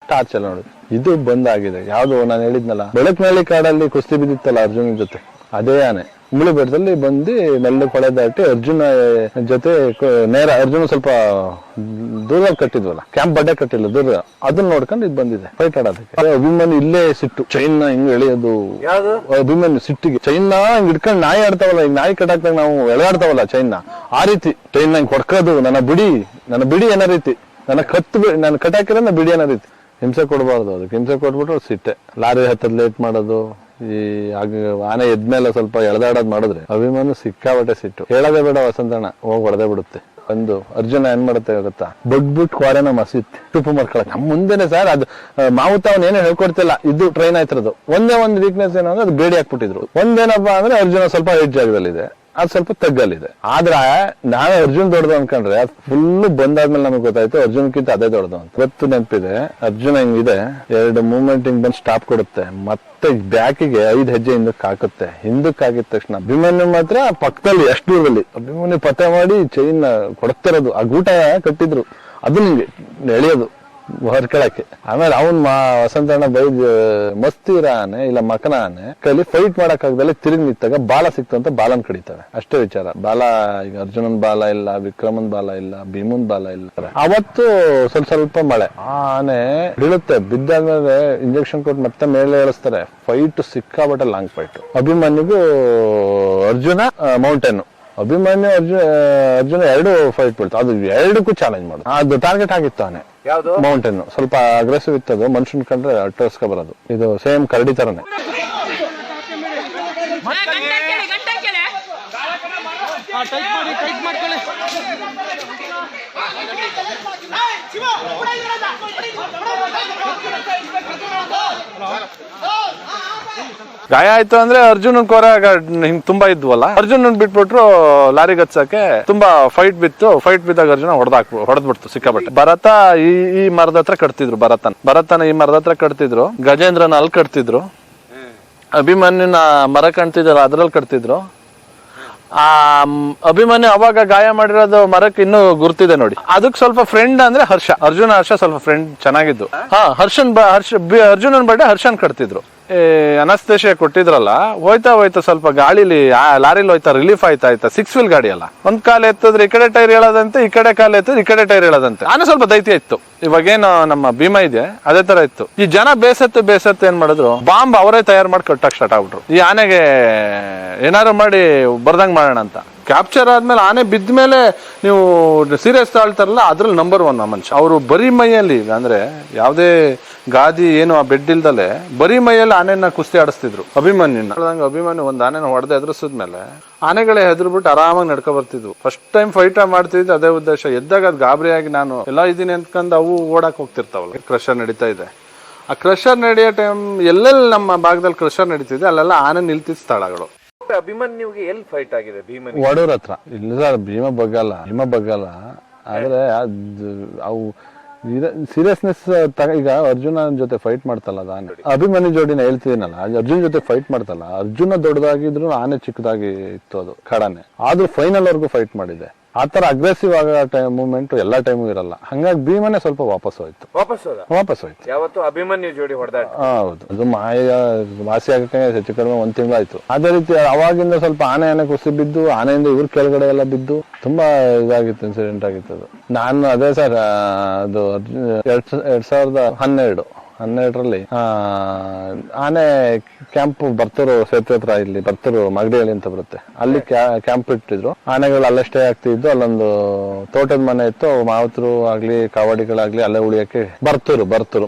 Torch ಎಲ್ಲ ನೋಡುದು. ಇದು ಬಂದಾಗಿದೆ. ಯಾವ್ದು ನಾನು ಹೇಳಿದ್ನಲ್ಲ, ಬೆಳಕನಹಳ್ಳಿ ಕಾಡಲ್ಲಿ ಕುಸ್ತಿ ಬಿದ್ದಿತ್ತಲ್ಲ ಅರ್ಜುನ ಜೊತೆ, ಅದೇ ಆನೆ ಮುಳಿ ಬೆಟ್ಟದಲ್ಲಿ ಬಂದು ಮೆಲ್ಲ ಕೊಳೆ ದಾಟಿ ಅರ್ಜುನ ಜೊತೆ ನೇರ, ಅರ್ಜುನ ಸ್ವಲ್ಪ ದೂರ ಕಟ್ಟಿದ್ವಲ್ಲ, ಕ್ಯಾಂಪ್ ಬಡ್ಡೆ ಕಟ್ಟಿಲ್ಲ ದೂರ, ಅದನ್ನ ನೋಡ್ಕೊಂಡು ಇದು ಬಂದಿದೆ ಫೈಟ್ ಆಡೋದಕ್ಕೆ. ಅಭಿಮನ್ಯು ಇಲ್ಲೇ ಸಿಟ್ಟು, ಚೈನ್ ಹಿಂಗ್ ಎಳೆಯೋದು. ಅಭಿಮನ್ಯು ಸಿಟ್ಟಿಗೆ ಚೈನ್ ಹಿಂಗ್ ಹಿಡ್ಕೊಂಡು ನಾಯಿ ಆಡ್ತಾವಲ್ಲ, ಈಗ ನಾಯಿ ಕಟ್ಟಾಕ್ದಾಗ ನಾವು ಎಳೆದಾಡ್ತಾವಲ್ಲ ಚೈನ್, ಆ ರೀತಿ ಚೈನ್ ನಂಗೆ ಕೊಡ್ಕೋದು, ನನ್ನ ಬಿಡಿ ಅನ್ನೋ ರೀತಿ, ನನ್ನ ಕಟ್ಟಾಕಿರೋ ಬಿಡಿ ಅನ್ನೋ ರೀತಿ. ಹಿಂಸೆ ಕೊಡಬಾರ್ದು, ಅದಕ್ಕೆ ಹಿಂಸೆ ಕೊಟ್ಬಿಟ್ರು ಸಿಟ್ಟೆ. ಲಾರಿ ಹತ್ತದ್ ಲೇಟ್ ಮಾಡೋದು, ಈ ಆನೆ ಎದ್ಮೇಲೆ ಸ್ವಲ್ಪ ಎಳೆದಾಡೋದ್ ಮಾಡಿದ್ರೆ ಅಭಿಮನ್ಯು ಸಿಕ್ಕಾಬಟ್ಟೆ ಸಿಟ್ಟು. ಹೇಳೋದೇ ಬೇಡ, ವಸಂತಣ್ಣ ಹೋಗಿ ಹೊಡೆದೇ ಬಿಡುತ್ತೆ. ಒಂದು ಅರ್ಜುನ ಏನ್ ಮಾಡುತ್ತೆ ಗೊತ್ತಾ, ಬಗ್ಬಿಟ್ಟು ಕ್ವಾರೆನ ಮಸಿತ್ ತುಪ್ಪು ಮರ್ಕೊಳಕ್ ನಮ್ ಮುಂದೆನೆ. ಸರ್ ಅದು ಮಾವುತ ಅವ್ನ ಏನೋ ಹೇಳ್ಕೊಡ್ತಿಲ್ಲ, ಇದು ಟ್ರೈನ್ ಆಯ್ತಿರೋದು. ಒಂದೇ ಒಂದು ವೀಕ್ನೆಸ್ ಏನೋ ಅಂದ್ರೆ ಅದು ಬೇಡಿ ಹಾಕ್ಬಿಟ್ಟಿದ್ರು. ಒಂದೇನಪ್ಪಾ ಅಂದ್ರೆ ಅರ್ಜುನ ಸ್ವಲ್ಪ ಹೈಟ್ ಜಾಗದಲ್ಲಿದೆ, ಅದು ಸ್ವಲ್ಪ ತಗ್ಗಲ್ಲಿದೆ. ಆದ್ರೆ ನಾವೇ ಅರ್ಜುನ್ ದೊಡ್ಡದು ಅನ್ಕೊಂಡ್ರೆ ಫುಲ್ ಬಂದಾದ್ಮೇಲೆ ನಮಗ್ ಗೊತ್ತಾಯ್ತು ಅರ್ಜುನ್ಕಿಂತ ಅದೇ ದೊಡ್ಡದು ಅಂತ. ಇವತ್ತು ನೆನಪಿದೆ, ಅರ್ಜುನ ಹಿಂಗಿದೆ, 2 ಮೂವ್ಮೆಂಟ್ ಹಿಂಗ್ ಬಂದು ಸ್ಟಾಪ್ ಕೊಡುತ್ತೆ, ಮತ್ತೆ ಬ್ಯಾಕಿಗೆ 5 ಹೆಜ್ಜೆ ಹಿಂದಕ್ಕೆ ಹಾಕುತ್ತೆ. ಹಿಂದಕ್ಕೆ ಹಾಕಿದ ತಕ್ಷಣ ಅಭಿಮನ್ಯು ಮಾತ್ರ ಪಕ್ಕದಲ್ಲಿ ಎಷ್ಟು ದೂರದಲ್ಲಿ ಅಭಿಮನ್ಯು ಪತ್ತೆ ಮಾಡಿ ಚೈನ್ ಕೊಡ್ತಿರೋದು. ಆ ಗೂಟ ಕಟ್ಟಿದ್ರು, ಅದು ನಿಂಗೆ ಎಳೆಯೋದು ಹೊರ್ಕೊಳಕ್ಕೆ. ಆಮೇಲೆ ಅವನ್ ವಸಂತಣ್ಣ ಬೈದ್ ಮಸ್ತಿರ ಆನೆ ಇಲ್ಲ ಮಕನ ಆನೆ ಕೈಲಿ ಫೈಟ್ ಮಾಡಕ್ ಆಗದಲ್ಲಿ ತಿರುಗಿ ನಿಂತಾಗ ಬಾಲ ಸಿಕ್ತು ಅಂತ ಬಾಲನ್ ಕಡಿತವೆ, ಅಷ್ಟೇ ವಿಚಾರ. ಬಾಲ ಈಗ ಅರ್ಜುನನ್ ಬಾಲ ಇಲ್ಲ, ವಿಕ್ರಮನ್ ಬಾಲ ಇಲ್ಲ, ಭೀಮನ್ ಬಾಲ ಇಲ್ಲ. ಅವತ್ತು ಸ್ವಲ್ಪ ಮಳೆ, ಆನೆ ಬೀಳುತ್ತೆ, ಬಿದ್ದಾದ್ಮೇಲೆ ಇಂಜೆಕ್ಷನ್ ಕೊಟ್ಟು ಮತ್ತೆ ಮೇಲೆ ಏಳಿಸ್ತಾರೆ. ಫೈಟ್ ಸಿಕ್ಕಾಬಟ್ಟೆ ಲಾಂಗ್ ಫೈಟ್. ಅಭಿಮನ್ಯುಗೂ ಅರ್ಜುನ ಮೌಂಟೇನ್, ಅಭಿಮನ್ಯು ಅರ್ಜುನ 2 ಫೈಟ್ ಬೀಳ್ತು. ಅದು 2ಕ್ಕೂ ಚಾಲೆಂಜ್ ಮಾಡುದು. ಅದು ಟಾರ್ಗೆಟ್ ಆಗಿತ್ತು ಆನೆ ಮೌಂಟೇನ್, ಸ್ವಲ್ಪ ಅಗ್ರೆಸಿವ್ ಇತ್ತದು, ಮನುಷ್ಯನ್ ಕಂಡ್ರೆ ಅಟ್ಟರ್ಸ್ಕೊ ಬರೋದು. ಇದು ಸೇಮ್ ಕರಡಿ ತರನೇ. ಗಾಯ ಆಯ್ತು ಅಂದ್ರೆ ಅರ್ಜುನ್ ಕೋರ ಹಿಂಗ್ ತುಂಬಾ ಇದ್ವಲ್ಲ, ಅರ್ಜುನ್ ಬಿಟ್ಬಿಟ್ರು ಲಾರಿ ಗಚ್ಚಕ್ಕೆ. ತುಂಬಾ ಫೈಟ್ ಬಿದ್ದಾಗ ಅರ್ಜುನ ಹೊಡೆದ್ಬಿಡ್ತು ಸಿಕ್ಕಾಬಟ್ಟೆ. ಭರತ ಈ ಮರದ ಹತ್ರ ಕಟ್ತಿದ್ರು, ಭರತನ ಈ ಮರದ ಹತ್ರ ಕಟ್ತಿದ್ರು, ಗಜೇಂದ್ರನ ಅಲ್ಲಿ ಕಟ್ತಿದ್ರು, ಅಭಿಮನ್ಯುನ ಮರ ಕಾಣ್ತಿದ್ರು ಅದ್ರಲ್ಲಿ ಕಟ್ತಿದ್ರು. ಆ ಅಭಿಮನ್ಯು ಅವಾಗ ಗಾಯ ಮಾಡಿರೋದು ಮರಕ್ಕೆ ಇನ್ನೂ ಗುರ್ತಿದೆ ನೋಡಿ. ಅದಕ್ಕೆ ಸ್ವಲ್ಪ ಫ್ರೆಂಡ್ ಅಂದ್ರೆ ಅರ್ಜುನ ಸ್ವಲ್ಪ ಫ್ರೆಂಡ್ ಚೆನ್ನಾಗಿದ್ದು. ಅರ್ಜುನನ್ ಬರ್ಡೆ ಹರ್ಷನ್ ಕಟ್ತಿದ್ರು. ಅನಸ್ತೇಶಿಯಾ ಕೊಟ್ಟಿದ್ರಲ್ಲ, ಹೋಯ್ತಾ ಸ್ವಲ್ಪ ಗಾಳಿಲಿ ಲಾರಿಲಿ ಹೋಯ್ತಾ ರಿಲೀಫ್ ಆಯ್ತಾ 6 ವೀಲ್ ಗಾಡಿ ಅಲ್ಲ, ಒಂದ್ ಕಾಲ ಎತ್ತಿದ್ರೆ ಈ ಕಡೆ ಟೈರ್ ಹೇಳೋದಂತೆ, ಈ ಕಡೆ ಕಾಲ ಎತ್ತಿದ್ರೆ ಈ ಕಡೆ ಟೈರ್ ಹೇಳೋದಂತೆ. ಆನೆ ಸ್ವಲ್ಪ ದೈತ್ಯ ಇತ್ತು. ಇವಾಗೇನು ನಮ್ಮ ಭೀಮ ಇದೆ ಅದೇ ತರ ಇತ್ತು. ಈ ಜನ ಬೇಸತ್ತು ಏನ್ ಮಾಡಿದ್ರು, ಬಾಂಬ್ ಅವರೇ ತಯಾರು ಮಾಡಿ ಕಟ್ಟಕ್ ಸ್ಟಾರ್ಟ್ ಆಗ್ಬಿಟ್ರು. ಈ ಆನೆಗೆ ಏನಾರು ಮಾಡಿ ಬರ್ದಂಗ್ ಮಾಡೋಣ ಅಂತ. ಕ್ಯಾಪ್ಚರ್ ಆದ್ಮೇಲೆ ಆನೆ ಬಿದ್ಮೇಲೆ ನೀವು ಸೀರಿಯಸ್ ತಾಳ್ತಾರಲ್ಲ, ಅದ್ರಲ್ಲಿ ನಂಬರ್ 1 ಮನುಷ್ಯ. ಅವರು ಬರೀ ಮೈಯಲ್ಲಿ ಅಂದ್ರೆ ಯಾವ್ದೇ ಗಾದಿ ಏನು ಆ ಬೆಡ್ ಇಲ್ದಲೆ ಬರೀ ಮೈಯಲ್ಲಿ ಆನೆನ ಕುಸ್ತಿ ಆಡಿಸ್ತಿದ್ರು ಅಭಿಮನ್ಯುನ. ಅಭಿಮನ್ಯು ಒಂದ್ ಆನೆನ ಹೊಡೆದು ಎದುರಿಸಿದ್ಮೇಲೆ ಆನೆಗಳೇ ಹೆದರ್ಬಿಟ್ಟು ಆರಾಮಾಗಿ ನಡ್ಕೊ ಬರ್ತಿದ್ವು. ಫಸ್ಟ್ ಟೈಮ್ ಫೈಟ್ ಮಾಡ್ತಿದ್ದು ಅದೇ ಉದ್ದೇಶ. ಎದ್ದಾಗ ಅದ್ ಗಾಬರಿಯಾಗಿ ನಾನು ಎಲ್ಲ ಇದೀನಿ ಅಂದ್ಕೊಂಡು ಅವು ಓಡಾಕ್ ಹೋಗ್ತಿರ್ತಾವಲ್ಲ. ಕ್ರಷರ್ ನಡೀತಾ ಇದೆ. ಆ ಕ್ರಷರ್ ನಡೆಯೋ ಟೈಮ್ ಎಲ್ಲೆಲ್ಲಿ ನಮ್ಮ ಭಾಗದಲ್ಲಿ ಕ್ರಷರ್ ನಡೀತಿದೆ ಅಲ್ಲೆಲ್ಲ ಆನೆ ನಿಲ್ತಿದ್ದ ಸ್ಥಳಗಳು. ಅಭಿಮನ್ಯುಗೆ ಎಲ್ಲಿ ಫೈಟ್ ಆಗಿದೆ? ವಡೂರ್ ಹತ್ರ. ಇಲ್ಲ ಸರ್, ಭೀಮ ಬಗ್ಗಲ್ಲ. ಆದ್ರೆ ಅವು ಸೀರಿಯಸ್ನೆಸ್ ಈಗ ಅರ್ಜುನ ಜೊತೆ ಫೈಟ್ ಮಾಡ್ತಲ್ಲ ಅದು ಆನೆ. ಅಭಿಮನ್ಯು ಜೋಡಿನ ಹೇಳ್ತಿದ್ದೀನಲ್ಲ, ಅರ್ಜುನ್ ಜೊತೆ ಫೈಟ್ ಮಾಡ್ತಲ್ಲ, ಅರ್ಜುನ ದೊಡ್ಡದಾಗಿದ್ರು ಆನೆ ಚಿಕ್ಕದಾಗಿ ಇತ್ತು. ಅದು ಕಾಡಾನೆ ಆದ್ರೂ ಫೈನಲ್ ವರ್ಗು ಫೈಟ್ ಮಾಡಿದೆ. ಆತರ ಅಗ್ರೆಸಿವ್ ಆಗೋ ಮೂವ್ಮೆಂಟ್ ಎಲ್ಲಾ ಟೈಮು ಇರಲ್ಲ. ಹಂಗಾಗಿ ಭೀಮನೆ ಸ್ವಲ್ಪ ವಾಪಸ್ ಹೋಯ್ತು. ಯಾವತ್ತು ಅಭಿಮನ್ಯು ಜೋಡಿ ಹೊಡೆದಾಟ. ಹೌದು, ಅದು ವಾಸಿ ಆಗಕ್ಕೆ ಹೆಚ್ಚು ಕಡಿಮೆ 1 ತಿಂಗಳಾಯ್ತು. ಅದೇ ರೀತಿ ಅವಾಗಿಂದ ಸ್ವಲ್ಪ ಆನೆ ಕುಸಿ ಬಿದ್ದು, ಆನೆಯಿಂದ ಇವ್ರ ಕೆಳಗಡೆ ಎಲ್ಲ ಬಿದ್ದು ತುಂಬಾ ಇದಾಗಿತ್ತು, ಇನ್ಸಿಡೆಂಟ್ ಆಗಿತ್ತು ಅದು. ನಾನು ಅದೇ ಸರ್, ಅದು 2012ರಲ್ಲಿ ಆನೆ ಕ್ಯಾಂಪ್ ಬರ್ತೂರು ಸೇತುವೆ ಹತ್ರ, ಇಲ್ಲಿ ಬರ್ತೂರು ಮಗಡಿಹಳ್ಳಿ ಅಂತ ಬರುತ್ತೆ, ಅಲ್ಲಿ ಕ್ಯಾಂಪ್ ಇಟ್ಟಿದ್ರು. ಆನೆಗಳು ಅಲ್ಲೇ ಸ್ಟೇ ಆಗ್ತಿದ್ದು. ಅಲ್ಲೊಂದು ತೋಟದ ಮನೆ ಇತ್ತು, ಮಾವತರು ಆಗ್ಲಿ ಕಾವಾಡಿಗಳಾಗ್ಲಿ ಅಲ್ಲೇ ಉಳಿಯಕ್ಕೆ ಬರ್ತೂರು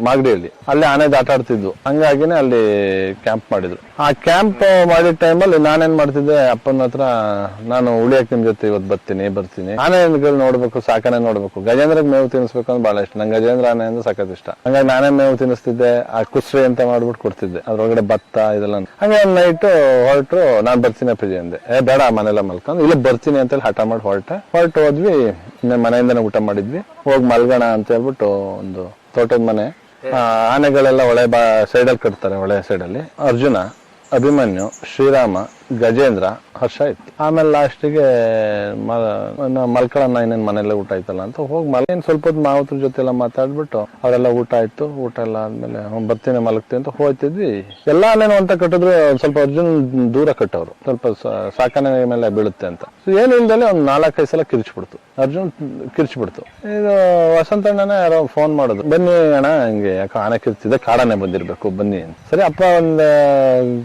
ಮಗಡಿಹಳ್ಳಿ, ಅಲ್ಲೇ ಆನೆ ಆಟ ಆಡ್ತಿದ್ವು. ಹಂಗಾಗಿನೇ ಅಲ್ಲಿ ಕ್ಯಾಂಪ್ ಮಾಡಿದ್ರು. ಆ ಕ್ಯಾಂಪ್ ಮಾಡಿದ ಟೈಮಲ್ಲಿ ನಾನೇನ್ ಮಾಡ್ತಿದ್ದೆ, ಅಪ್ಪನ ಹತ್ರ ನಾನು ಉಳಿಯಕ್ಕೆ ನಿಮ್ ಜೊತೆ ಇವತ್ತು ಬರ್ತೀನಿ, ಆನೆಗಳು ನೋಡ್ಬೇಕು, ಸಾಕನೆ ನೋಡ್ಬೇಕು, ಗಜೇಂದ್ರಗ್ ಮೇವು ತಿನ್ನಿಸ್ಬೇಕು ಅಂತ ಬಹಳ ಇಷ್ಟ ನಂಗೆ. ಗಜೇಂದ್ರ ಆನೆ ಅಂದ್ರೆ ಸಖತ್ ಇಷ್ಟ. ಹಂಗಾಗಿ ನಾನೇ ಮೇವು ತಿನ್ನಿಸ್ತಿದ್ದೆ. ಆ ಕುಸ್ರಿ ಅಂತ ಮಾಡ್ಬಿಟ್ಟು ಕೊಡ್ತಿದ್ದೆ, ಅದ್ರೊಳಗಡೆ ಭತ್ತ ಇದೆಲ್ಲ. ಹಂಗೆ ಒಂದ್ ನೈಟ್ ಹೊರಟು ನಾನ್ ಬರ್ತೀನಿ ಅಪ್ಪಿಜಿ ಅಂದೆ. ಬೇಡ ಮನೆಲ್ಲ ಮಲ್ಕೊಂಡು, ಇಲ್ಲ ಬರ್ತೀನಿ ಅಂತೇಳಿ ಹಠ ಮಾಡಿ ಹೊರಟು ಹೋದ್ವಿ. ಮನೆಯಿಂದನೇ ಊಟ ಮಾಡಿದ್ವಿ. ಹೋಗಿ ಮಲ್ಗೋಣ ಅಂತ ಹೇಳ್ಬಿಟ್ಟು ಒಂದು ತೋಟದ ಮನೆ, ಆನೆಗಳೆಲ್ಲ ಸೈಡಲ್ಲಿ ಕಟ್ತಾರೆ, ಹೊಳೆ ಸೈಡಲ್ಲಿ. ಅರ್ಜುನ, ಅಭಿಮನ್ಯು, ಶ್ರೀರಾಮ, ಗಜೇಂದ್ರ, ಹರ್ಷ ಇತ್ತು. ಆಮೇಲೆ ಲಾಸ್ಟಿಗೆ ಮಲ್ಕೊಳ್ಳೋಣ ಇನ್ನೇನು ಮನೆಯಲ್ಲೇ ಊಟ ಆಯ್ತಲ್ಲ ಅಂತ ಹೋಗಿ ಮಲ್ಲೇನು ಸ್ವಲ್ಪ ಹೊತ್ತು ಮಾವತ್ರ ಜೊತೆ ಎಲ್ಲ ಮಾತಾಡ್ಬಿಟ್ಟು ಅವರೆಲ್ಲ ಊಟ ಆಯ್ತು. ಊಟ ಎಲ್ಲ ಆದ್ಮೇಲೆ ಬರ್ತೀನಿ ಮಲಗ್ತೀನಿ ಅಂತ ಹೋಗ್ತಿದ್ವಿ. ಎಲ್ಲ ಅಲ್ಲೇನೋ ಅಂತ ಕಟ್ಟಿದ್ರು, ಸ್ವಲ್ಪ ಅರ್ಜುನ್ ದೂರ ಕಟ್ಟವ್ರು, ಸ್ವಲ್ಪ ಸಾಕಣೆ ಮೇಲೆ ಬೀಳುತ್ತೆ ಅಂತ. ಏನು ಇಲ್ದಲೆ ಒಂದ್ 4-5 ಸಲ ಕಿರ್ಚ್ಬಿಡ್ತು ಅರ್ಜುನ್, ಕಿರ್ಚ್ಬಿಡ್ತು. ಇದು ವಸಂತಣ್ಣನೇ ಯಾರೋ ಫೋನ್ ಮಾಡೋದು, ಬನ್ನಿ ಅಣ್ಣ ಹಿಂಗೆ ಯಾಕೋ ಆನೆ ಕಿರ್ಚಿದೆ, ಕಾಡಾನೆ ಬಂದಿರ್ಬೇಕು ಬನ್ನಿ ಅಂತ. ಸರಿ ಅಪ್ಪ ಒಂದ್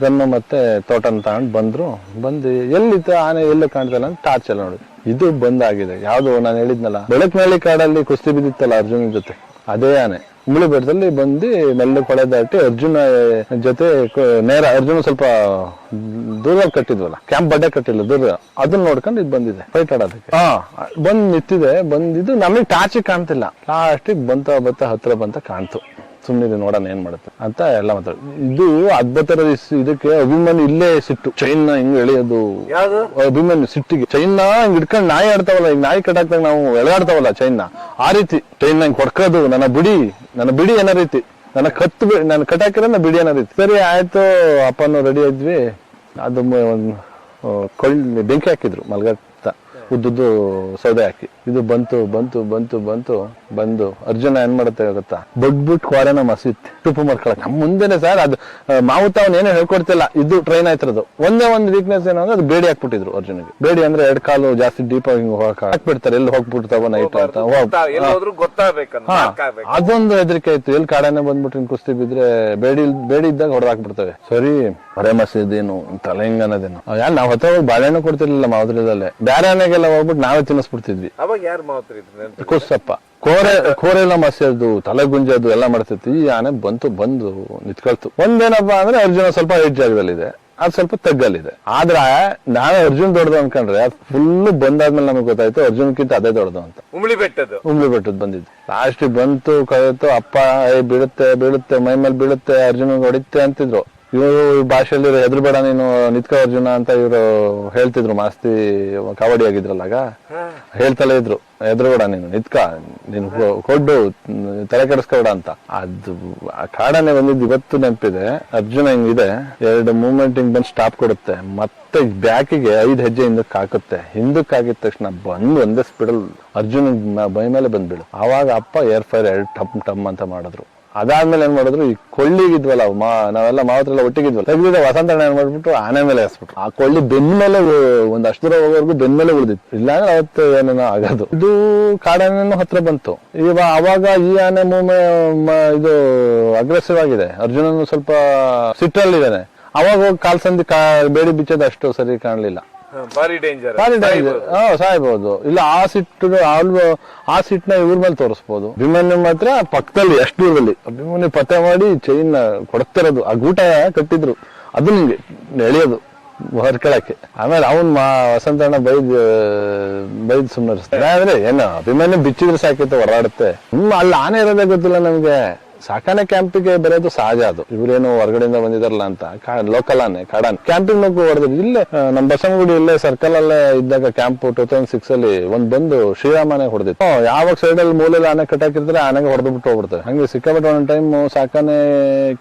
ಗನ್ನು ಮತ್ತೆ ತೋಟನ ತಗೊಂಡು ಬಂದ್ರು. ಬಂದು ಎಲ್ಲಿತ್ತು ಆನೆ, ಎಲ್ಲೂ ಕಾಣ್ತಲ್ಲ ಅಂತ ಟಾರ್ಚ್ ಎಲ್ಲ ನೋಡಿದ್ರು. ಇದು ಬಂದಾಗಿದೆ. ಯಾವ್ದು ನಾನು ಹೇಳಿದ್ನಲ್ಲ, ಬೆಳಕ್ನಳ್ಳಿ ಕಾಡಲ್ಲಿ ಕುಸ್ತಿ ಬಿದ್ದಿತ್ತಲ್ಲ ಅರ್ಜುನ್ ಜೊತೆ, ಅದೇ ಆನೆ ಉಂಬಳಿ ಬೆಟ್ಟದಲ್ಲಿ ಬಂದು ಮೆಲ್ಲ ಕೊಳೆ ದಾಟಿ ಅರ್ಜುನ ಜೊತೆ ನೇರ, ಅರ್ಜುನ ಸ್ವಲ್ಪ ದೂರ ಕಟ್ಟಿದ್ವಲ್ಲ, ಕ್ಯಾಂಪ್ ಬಡ್ಡೆ ಕಟ್ಟಿಲ್ಲ ದೂರ, ಅದನ್ನ ನೋಡ್ಕೊಂಡು ಇದು ಬಂದಿದೆ ಫೈಟ್ ಆಡೋದಕ್ಕೆ. ಬಂದ್ ನಿಂತಿದೆ. ಬಂದಿದ್ದು ನಮಗೆ ಟಾರ್ಚಿಗೆ ಕಾಣ್ತಿಲ್ಲ, ಲಾಸ್ಟಿಗೆ ಬಂತ ಹತ್ರ ಬಂತ ಕಾಣ್ತು. ಸುಮ್ಮನೆ ನೋಡೋಣ ಏನ್ ಮಾಡುತ್ತೆ ಅಂತ ಎಲ್ಲ ಮಾತಾಡ. ಇದು ಅದ್ಭುತ. ಇದಕ್ಕೆ ಅಭಿಮನ್ಯು ಇಲ್ಲೇ ಸಿಟ್ಟು, ಚೈನ್ನ ಹಿಂಗ್ ಎಳೆಯೋದು. ಅಭಿಮನ್ಯು ಸಿಟ್ಟಿಗೆ ಚೈನ್ನ ಹಿಂಗ್ ಹಿಡ್ಕೊಂಡು ನಾಯಿ ಆಡ್ತಾವಲ್ಲ, ಈಗ ನಾಯಿ ಕಟ್ಟಾಕ್ದಾಗ ನಾವು ಎಳೆದಾಡ್ತಾವಲ್ಲ ಚೈನ್ನ, ಆ ರೀತಿ ಚೈನ್ನ ಹಿಂಗ್ ಕೊಡ್ಕೋದು, ನನ್ನ ಬಿಡಿ ಅನ್ನೋ ರೀತಿ, ನನ್ನ ಕಟ್ಟಾಕಿರೋ ಬಿಡಿ ಅನ್ನೋ ರೀತಿ. ಸರಿ ಆಯ್ತು, ಅಪ್ಪನು ರೆಡಿ ಆದ್ವಿ. ಅದು ಕೊಳ್ಳಿ ಬೆಂಕಿ ಹಾಕಿದ್ರು ಮಲ್ಗಟ್ಟ, ಉದ್ದುದ್ದು ಸೌದೆ ಹಾಕಿ. ಇದು ಬಂದು ಅರ್ಜುನ ಏನ್ ಮಾಡುತ್ತೆ ಗೊತ್ತಾ, ಬಗ್ಬಿಟ್ಟು ಕ್ವಾರೆನ ಮಸಿತ್ ತುಪ್ಪು ಮಾಡ್ಕೊಳಕ್ ನಮ್ಮ ಮುಂದೆನೆ. ಸರ್ ಅದು ಮಾವುತ ಅವ್ನ ಏನೋ ಹೇಳ್ಕೊಡ್ತಿಲ್ಲ, ಇದು ಟ್ರೈನ್ ಆಯ್ತಿರೋದು. ಒಂದೇ ಒಂದು ವೀಕ್ನೆಸ್ ಏನೋ ಅಂದ್ರೆ ಅದು ಬೇಡಿ ಹಾಕ್ಬಿಟ್ಟಿದ್ರು ಅರ್ಜುನಿಗೆ. ಬೇಡಿ ಅಂದ್ರೆ 2 ಕಾಲು ಜಾಸ್ತಿ ಡೀಪ್ ಆಗಿ ಹಾಕ್ಬಿಡ್ತಾರೆ, ಎಲ್ಲಿ ಹೋಗ್ಬಿಡ್ತಾವ ನೈಟ್ ಅಂತ. ಅದೊಂದು ಹೆದರಿಕೆ ಇತ್ತು, ಎಲ್ಲಿ ಕಾಡಾನೆ ಬಂದ್ಬಿಟ್ಟು ಕುಸ್ತಿ ಬಿದ್ರೆ ಬೇಡಿ ಇದ್ದಾಗ ಹೊಡೆದಾಕ್ಬಿಡ್ತವೆ. ಸರಿ ಹೊರೆ ಮಸಿದೇನು ತಲೆಂಗ ಅನ್ನೋದೇನು, ನಾವ್ ಹೊತ್ತ ಹೋಗಿ ಬಾಳೆಹಣ್ಣು ಕೊಡ್ತಿರ್ಲಿಲ್ಲ ಮಾವುದ್ರದಲ್ಲೇ, ಬೇರೆ ಆನೆಗೆಲ್ಲ ಹೋಗ್ಬಿಟ್ಟು ನಾವೇ ತಿನ್ನಿಸ್ಬಿಡ್ತಿದ್ವಿ. ಕುಸ್ಸಪ್ಪ ಕೋರೆ ಎಲ್ಲ ಮಸಿಯೋದು, ತಲೆ ಗುಂಜೋದು ಎಲ್ಲ ಮಾಡ್ತಿತ್ತು. ಈ ಆನೆ ಬಂದು ನಿಂತ್ಕೊಳ್ತು. ಒಂದೇನಪ್ಪ ಅಂದ್ರೆ ಅರ್ಜುನ ಸ್ವಲ್ಪ ಹೈಟ್ ಜಾಗದಲ್ಲಿದೆ, ಅದು ಸ್ವಲ್ಪ ತಗ್ಗಲ್ಲಿದೆ. ಆದ್ರೆ ನಾವೇ ಅರ್ಜುನ್ ದೊಡ್ಡದು ಅನ್ಕೊಂಡ್ರೆ ಫುಲ್ ಬಂದಾದ್ಮೇಲೆ ನಮಗೆ ಗೊತ್ತಾಯ್ತು ಅರ್ಜುನ್ಕಿಂತ ಅದೇ ದೊಡ್ಡದು ಅಂತ. ಉಂಬಳಿ ಬೆಟ್ಟದ್ದು ಬಂದಿದ್ದು. ಲಾಸ್ಟ್ ಬಂತು ಕಳೆತು. ಅಪ್ಪ ಬೀಳುತ್ತೆ ಮೈ ಮೇಲೆ ಬೀಳುತ್ತೆ, ಅರ್ಜುನ್ ಹೊಡಿತೆ ಅಂತಿದ್ರು. ಇವರು ಭಾಷೆಯಲ್ಲಿ ಹೆದರ್ಬೇಡ ನೀನು, ನಿತ್ಕ ಅರ್ಜುನ ಅಂತ ಇವರು ಹೇಳ್ತಿದ್ರು. ಮಾಸ್ತಿ ಕಬಡ್ಡಿ ಆಗಿದ್ರಲ್ಲಾಗ ಹೇಳ್ತಲೇ ಇದ್ರು, ಹೆದರ್ಬೇಡ ನೀನು, ನಿತ್ಕ, ನೀನು ಕೊಡ್ಡು, ತಲೆ ಕೆಡಿಸ್ಕೋಬೇಡ ಅಂತ. ಅದು ಕಾಡನೆ ಬಂದಿದ್ದು ಇವತ್ತು ನೆನಪಿದೆ. ಅರ್ಜುನ ಹಿಂಗಿದೆ, 2 ಮೂವ್ಮೆಂಟ್ ಹಿಂಗ್ ಬಂದು ಸ್ಟಾಪ್ ಕೊಡುತ್ತೆ, ಮತ್ತೆ ಬ್ಯಾಕಿಗೆ 5 ಹೆಜ್ಜೆ ಹಿಂದಕ್ಕೆ ಹಾಕುತ್ತೆ. ಹಿಂದಕ್ಕೆ ಹಾಕಿದ ತಕ್ಷಣ ಬಂದು ಒಂದೇ ಸ್ಪೀಡಲ್ ಅರ್ಜುನ ಬೈ ಮೇಲೆ ಬಂದ್ಬಿಡು. ಆವಾಗ ಅಪ್ಪ ಏರ್ ಫೈರ್ 2 ಟಮ್ ಅಂತ ಮಾಡಿದ್ರು. ಅದಾದ್ಮೇಲೆ ಏನ್ ಮಾಡಿದ್ರು, ಈ ಕೊಳ್ಳಿಗಿದ್ವಲ್ಲ ನಾವೆಲ್ಲ ಮಾವತ್ರೆಲ್ಲ ಒಟ್ಟಿಗಿದ್ವಲ್ಲ, ತೆಗ್ದಿದ್ದ ವಸಂತಣ್ಣ ಏನ್ ಮಾಡ್ಬಿಟ್ಟು ಆನೆ ಮೇಲೆ ಹಾಸ್ಬಿಟ್ರು. ಆ ಕೊಳ್ಳಿ ಬೆನ್ ಮೇಲೆ ಒಂದಷ್ಟು ದೂರ ಹೋಗೋವರೆಗೂ ಬೆನ್ ಮೇಲೆ ಉಳಿದಿತ್ತು, ಇಲ್ಲಾಂದ್ರೆ ಅವತ್ತು ಏನೇನೋ ಆಗೋದು. ಇದು ಕಾಡಾನೇನು ಹತ್ರ ಬಂತು. ಅವಾಗ ಈ ಆನೆ ಇದು ಅಗ್ರೆಸಿವ್ ಆಗಿದೆ, ಅರ್ಜುನನು ಸ್ವಲ್ಪ ಸಿಟ್ಟಲ್ಲಿದ್ದಾನೆ. ಅವಾಗ ಹೋಗಿ ಕಾಲ್ ಸಂದಿ ಬೇಡಿ ಬಿಚ್ಚೋದು ಅಷ್ಟು ಸರಿ ಕಾಣ್ಲಿಲ್ಲ. ಭಾರಿ ಡೇಂಜರ್, ಸಾಯ್ಬಹುದು. ಇಲ್ಲ ಆ ಸಿಟ್ನ ಇವ್ರ ಮೇಲೆ ತೋರಿಸಬಹುದು. ಅಭಿಮನ್ಯು ಮಾತ್ರ ಪಕ್ಕದಲ್ಲಿ ಎಷ್ಟು ದೂರದಲ್ಲಿ ಅಭಿಮನ್ಯು ಪತ್ತೆ ಮಾಡಿ ಚೈನ್ ಕೊಡ್ತಿರೋದು, ಆ ಗೂಟ ಕಟ್ಟಿದ್ರು, ಅದು ನಿಂಗೆ ಎಳೆಯೋದು ಹೊರ್ಕೊಳಕ್ಕೆ. ಆಮೇಲೆ ಅವನ್ ವಸಂತಣ್ಣ ಬೈದ್ ಸುಮ್ಮನಿಸ್ತಾರೆ. ಆದ್ರೆ ಏನು ಅಭಿಮನ್ಯು ಬಿಚ್ಚಿದ್ರೆ ಸಾಕಿತ್ತು, ಹೊರಾಡುತ್ತೆ. ಅಲ್ಲಿ ಆನೆ ಇರೋದೇ ಗೊತ್ತಿಲ್ಲ ನಮ್ಗೆ. ಸಾಕಾನೆ ಕ್ಯಾಂಪಿಗೆ ಬರೋದು ಸಹಜ. ಅದು ಇವರೇನು ಹೊರಗಡೆಯಿಂದ ಬಂದಿದಾರಲ್ಲ ಅಂತ, ಲೋಕಲ್ ಆನೆ ಕಾಡಾನೆ ಕ್ಯಾಂಪಿಂಗ್ ನುಗ್ಗು ಹೊಡೆದ್ರು. ಇಲ್ಲೇ ನಮ್ಮ ಬಸವನಗುಡಿ ಇಲ್ಲೇ ಸರ್ಕಲ್ ಅಲ್ಲೇ ಇದ್ದಾಗ ಕ್ಯಾಂಪ್ 2006 ಅಲ್ಲಿ ಬಂದು ಶ್ರೀರಾಮನೆ ಹೊಡೆದಿತ್ತು. ಯಾವಾಗ ಸೈಡ್ ಅಲ್ಲಿ ಮೂಲೆಯಲ್ಲಿ ಆನೆ ಕಟ್ಟಾಕಿರ್ತಾರೆ, ಆನೆಗೆ ಹೊಡೆದು ಬಿಟ್ಟು ಹೋಗ್ಬಿಡ್ತಾರೆ. ಹಂಗೆ ಸಿಕ್ಕಾಬಿಟ್ಟು ಒಂದ್ ಟೈಮ್ ಸಾಕಾನೆ.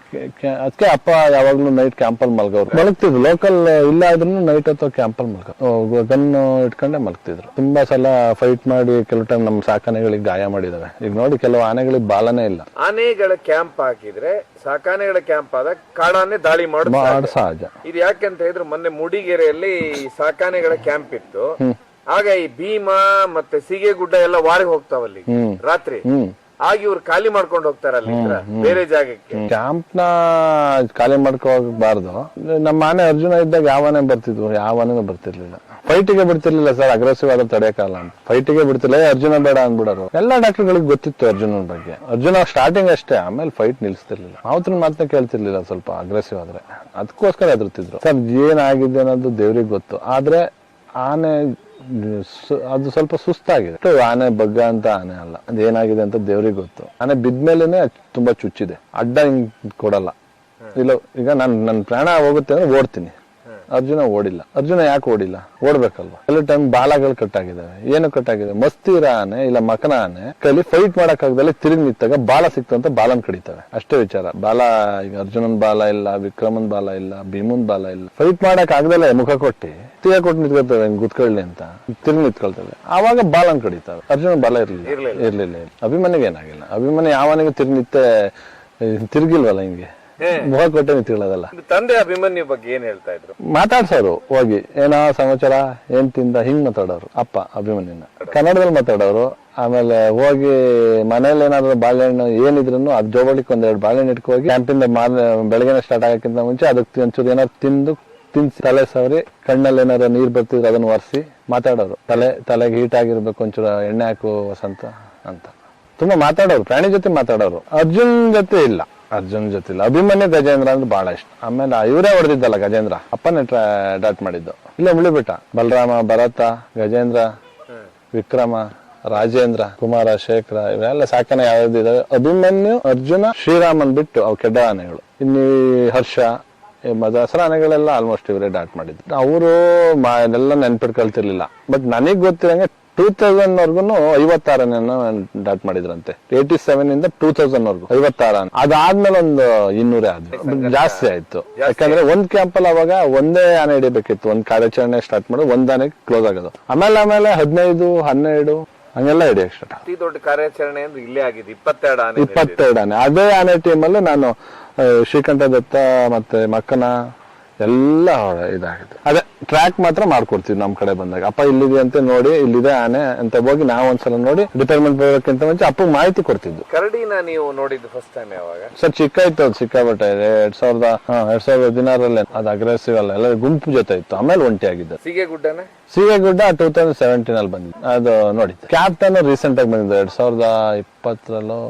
ಅದಕ್ಕೆ ಅಪ್ಪ ಯಾವಾಗ್ಲೂ ನೈಟ್ ಕ್ಯಾಂಪಲ್ಲಿ ಮಲಗ್ತಿದ್ರು. ಲೋಕಲ್ ಇಲ್ಲ ಆದ್ರೂ ನೈಟ್ ಅಥವಾ ಕ್ಯಾಂಪಲ್ಲಿ ಗನ್ನು ಇಟ್ಕೊಂಡೆ ಮಲಗ್ತಿದ್ರು. ತುಂಬಾ ಸಲ ಫೈಟ್ ಮಾಡಿ ಕೆಲವು ಟೈಮ್ ನಮ್ ಸಾಕಾನೆಗಳಿಗೆ ಗಾಯ ಮಾಡಿದಾವೆ. ಈಗ ನೋಡಿ ಕೆಲವು ಆನೆಗಳಿಗೆ ಬಾಲನೇ ಇಲ್ಲ. ಆನೆಗಳ ಕ್ಯಾಂಪ್ ಹಾಕಿದ್ರೆ ಸಾಕಾನೆಗಳ ಕ್ಯಾಂಪ್ ಆದಾಗ ಕಾಡಾನೆ ದಾಳಿ ಮಾಡೋದು ಸಹಜ. ಇದು ಯಾಕೆಂತ ಹೇಳಿದ್ರೆ, ಮೊನ್ನೆ ಮೂಡಿಗೆರೆಯಲ್ಲಿ ಸಾಕಾನೆಗಳ ಕ್ಯಾಂಪ್ ಇತ್ತು. ಆಗ ಈ ಭೀಮಾ ಮತ್ತೆ ಸೀಗೆಗುಡ್ಡ ಎಲ್ಲ ವಾರಿ ಹೋಗ್ತಾವಲ್ಲಿ ರಾತ್ರಿ. ಆಗ ಇವ್ರು ಖಾಲಿ ಮಾಡ್ಕೊಂಡು ಹೋಗ್ತಾರಲ್ಲ ಬೇರೆ ಜಾಗಕ್ಕೆ. ಕ್ಯಾಂಪ್ ನ ಖಾಲಿ ಮಾಡ್ಕೋಬಾರ್ದು. ನಮ್ಮ ಆನೆ ಅರ್ಜುನ ಇದ್ದಾಗ ಯಾವನೇ ಬರ್ತಿದ್ವು, ಯಾವನೇ ಬರ್ತಿರ್ಲಿಲ್ಲ. ಫೈಟಿಗೆ ಬಿಡ್ತಿರ್ಲಿಲ್ಲ ಸರ್, ಅಗ್ರೆಸಿವ್ ಆದ್ರೆ ತಡೆಯಕ್ಕಾಗಲ್ಲ ಅಂತ ಫೈಟಿಗೆ ಬಿಡ್ತಿಲ್ಲ. ಅರ್ಜುನ ಬೇಡ ಅಂದ್ಬಿಡೋರು. ಎಲ್ಲಾ ಡಾಕ್ಟರ್ಗಳಿಗೆ ಗೊತ್ತಿತ್ತು ಅರ್ಜುನನ ಬಗ್ಗೆ. ಅರ್ಜುನ ಸ್ಟಾರ್ಟಿಂಗ್ ಅಷ್ಟೇ, ಆಮೇಲೆ ಫೈಟ್ ನಿಲ್ಸ್ತಿರ್ಲಿಲ್ಲ. ಮಾವತ್ರನ್ ಮಾತನ್ನ ಕೇಳ್ತಿರ್ಲಿಲ್ಲ ಸ್ವಲ್ಪ ಅಗ್ರೆಸಿವ್ ಆದ್ರೆ, ಅದಕ್ಕೋಸ್ಕರ ಹೆದರ್ತಿದ್ರು. ಸರ್ ಏನಾಗಿದೆ ಅನ್ನೋದು ದೇವ್ರಿಗೆ ಗೊತ್ತು. ಆದ್ರೆ ಆನೆ ಅದು ಸ್ವಲ್ಪ ಸುಸ್ತಾಗಿದೆ. ಆನೆ ಬಗ್ಗ ಅಂತ ಆನೆ ಅಲ್ಲ, ಅದೇನಾಗಿದೆ ಅಂತ ದೇವ್ರಿಗೆ ಗೊತ್ತು. ಆನೆ ಬಿದ್ಮೇಲೆನೆ ತುಂಬಾ ಚುಚ್ಚಿದೆ, ಅಡ್ಡ ಹಿಂಗ್ ಕೊಡಲ್ಲ. ಇಲ್ಲ ಈಗ ನನ್ನ ಪ್ರಾಣ ಹೋಗುತ್ತೆ ಅಂದ್ರೆ ಓಡ್ತೀನಿ, ಅರ್ಜುನ ಓಡಿಲ್ಲ. ಅರ್ಜುನ ಯಾಕೆ ಓಡಿಲ್ಲ? ಓಡ್ಬೇಕಲ್ವಾ? ಎಲ್ಲ ಟೈಮ್ ಬಾಲಗಳು ಕಟ್ಟಾಗಿದ್ದಾವೆ. ಏನು ಕಟ್ಟಾಗಿದೆ? ಮಸ್ತಿರ ಆನೆ ಇಲ್ಲ ಮಕನ ಆನೆ ಕೈಲಿ ಫೈಟ್ ಮಾಡಕ್ ಆಗದಲ್ಲಿ ತಿರುಗಿ ನಿಂತಾಗ ಬಾಲ ಸಿಕ್ತಂತ ಬಾಲನ್ ಕಡಿತವೆ. ಅಷ್ಟೇ ವಿಚಾರ. ಬಾಲ ಈಗ ಅರ್ಜುನನ್ ಬಾಲ ಇಲ್ಲ, ವಿಕ್ರಮನ್ ಬಾಲ ಇಲ್ಲ, ಭೀಮನ್ ಬಾಲ ಇಲ್ಲ. ಫೈಟ್ ಮಾಡಕ್ ಆಗದಲ್ಲ ಮುಖ ಕೊಟ್ಟಿ ತಿರುಗ ಕೊಟ್ಟು ನಿಂತ್ಕೊಳ್ತವೆ ಗುತ್ಕೊಳ್ಳಿ ಅಂತ ತಿರುಗಿ ನಿಂತ್ಕೊಳ್ತವೆ. ಆವಾಗ ಬಾಲನ್ ಕಡಿತಾವೆ. ಅರ್ಜುನ ಬಾಲ ಇರ್ಲಿಲ್ಲ. ಅಭಿಮನ್ಯುಗೆ ಏನಾಗಿಲ್ಲ. ಅಭಿಮನ್ಯು ಯಾವನಿಗೆ ತಿರುಗಿಲ್ವಲ್ಲ ಹಿಂಗೆ ಮುಖ ಕೊಟ್ಟೆ ನಿಂತ್ಕೊಳ್ಳೋದಲ್ಲ. ತಂದೆ ಅಭಿಮನ್ಯು ಬಗ್ಗೆ ಏನ್ ಹೇಳ್ತಾ ಇದ್ರು? ಮಾತಾಡ್ಸೋರು ಹೋಗಿ ಏನೋ ಸಮಾಚಾರ ಏನ್ ತಿಂದ ಹಿಂಗ್ ಮಾತಾಡೋರು. ಅಪ್ಪ ಅಭಿಮನ್ಯುನ ಕನ್ನಡದಲ್ಲಿ ಮಾತಾಡೋರು. ಆಮೇಲೆ ಹೋಗಿ ಮನೇಲಿ ಏನಾದ್ರು ಬಾಳೆಹಣ್ಣು ಏನಿದ್ರು ಅದ್ ಜೋಬಳಿಕ್ ಒಂದೆರಡು ಬಾಳೆಹಣ್ಣು ಇಟ್ಕೋಗಿ ಕ್ಯಾಂಪಿಂದ ಬೆಳಗ್ಗೆ ಸ್ಟಾರ್ಟ್ ಆಗಕ್ಕಿಂತ ಮುಂಚೆ ಅದಕ್ಕೆ ಒಂಚೂರು ಏನಾದ್ರು ತಿನ್ಸಿ ತಲೆ ಸವರಿ ಕಣ್ಣಲ್ಲಿ ಏನಾದ್ರು ನೀರ್ ಬರ್ತಿದ್ರೆ ಅದನ್ನ ಒರೆಸಿ ಮಾತಾಡೋರು. ತಲೆಗೆ ಹೀಟ್ ಆಗಿರ್ಬೇಕು, ಒಂಚೂರು ಎಣ್ಣೆ ಹಾಕು ವಸಂತ ಅಂತ ತುಂಬಾ ಮಾತಾಡೋರು. ಪ್ರಾಣಿ ಜೊತೆ ಮಾತಾಡೋರು. ಅರ್ಜುನ್ ಜೊತೆ ಇಲ್ಲ. ಅಭಿಮನ್ಯು ಗಜೇಂದ್ರ ಅಂದ್ರೆ ಬಹಳ ಇಷ್ಟ. ಆಮೇಲೆ ಇವರೇ ಹೊಡೆದಿದ್ದಲ್ಲ ಗಜೇಂದ್ರ, ಅಪ್ಪನೇ ಡಾಟ್ ಮಾಡಿದ್ದು. ಇಲ್ಲ ಉಳಿಬಿಟ್ಟ. ಬಲರಾಮ, ಭರತ, ಗಜೇಂದ್ರ, ವಿಕ್ರಮ, ರಾಜೇಂದ್ರ, ಕುಮಾರ, ಶೇಖರ ಇವೆಲ್ಲ ಸಾಕನೆ ಯಾವ್ದಿದಾವೆ. ಅಭಿಮನ್ಯು, ಅರ್ಜುನ, ಶ್ರೀರಾಮನ್ ಬಿಟ್ಟು ಅವು ಕೆಡ್ಡ ಆನೆಗಳು. ಇನ್ನು ಹರ್ಷ, ದಸರಾ ಆನೆಗಳೆಲ್ಲ ಆಲ್ಮೋಸ್ಟ್ ಇವರೇ ಡಾಟ್ ಮಾಡಿದ್ರು. ಅವರು ಎಲ್ಲ ನೆನ್ಪಿಟ್ಕೊಳ್ತಿರ್ಲಿಲ್ಲ. ಬಟ್ ನನಗ್ ಗೊತ್ತಿರಂಗೆ 2000 ವರ್ಗು 56 ಡಾಟ್ ಮಾಡಿದ್ರಂತೆ. 87 ಇಂದ 2000 ವರ್ಗು 56. ಅದಾದ್ಮೇಲೆ ಒಂದು 200 ಆದ್ವು. ಜಾಸ್ತಿ ಆಯ್ತು. ಯಾಕಂದ್ರೆ ಒಂದ್ ಕ್ಯಾಂಪಲ್ಲಿ ಅವಾಗ ಒಂದೇ ಆನೆ ಹಿಡಿಬೇಕಿತ್ತು. ಒಂದ್ ಕಾರ್ಯಾಚರಣೆ ಸ್ಟಾರ್ಟ್ ಮಾಡೋದು, ಒಂದ್ ಆನೆ ಕ್ಲೋಸ್ ಆಗೋದು. ಆಮೇಲೆ 15, 12 ಹಂಗೆಲ್ಲ ಹಿಡಿಯಕ್ ಸ್ಟಾರ್ಟ್. ಅತಿ ದೊಡ್ಡ ಕಾರ್ಯಾಚರಣೆ ಅಂದ್ರೆ ಇಲ್ಲೇ ಆಗಿದೆ. 22 ಆನೆ. ಅದೇ ಆನೆ ಟೀಮಲ್ಲಿ ನಾನು ಶ್ರೀಕಂಠ ದತ್ತ ಮತ್ತೆ ಮಕ್ಕನ ಎಲ್ಲ ಇದಾಗಿದೆ. ಅದೇ ಟ್ರ್ಯಾಕ್ ಮಾತ್ರ ಮಾಡ್ಕೊಡ್ತೀವಿ ನಮ್ ಕಡೆ ಬಂದಾಗ. ಅಪ್ಪ ಇಲ್ಲಿದೆ ಅಂತ ನೋಡಿ, ಇಲ್ಲಿದೆ ಆನೆ ಅಂತ ಹೋಗಿ ನಾವ್ ಒಂದ್ಸಲ ನೋಡಿ ಡಿಪಾರ್ಟ್ಮೆಂಟ್ ಬರೋಕ್ಕಿಂತ ಮುಂಚೆ ಅಪ್ಪ ಮಾಹಿತಿ ಕೊಡ್ತಿದ್ದು. ಕರಡಿನ ನೀವು ನೋಡಿದ್ದು ಫಸ್ಟ್ ಟೈಮ್ ಯಾವಾಗ? ಸರ್ ಚಿಕ್ಕ ಇತ್ತು ಅದು, ಸಿಕ್ಕಾಬಟ್ಟೆ ಇದೆ. 2016 ಅದು ಅಗ್ರೆಸಿವ್ ಅಲ್ಲ, ಎಲ್ಲ ಗುಂಪು ಜೊತೆ ಇತ್ತು. ಆಮೇಲೆ ಒಂಟಿ ಆಗಿದ್ದ. ಸೀಗೆಗುಡ್ಡ 2017 ಬಂದಿದ್ದು. ಅದು ನೋಡಿದ್ದು. ಕ್ಯಾಪ್ಟನ್ ರೀಸೆಂಟ್ ಆಗಿ ಬಂದಿದ್ದು 2020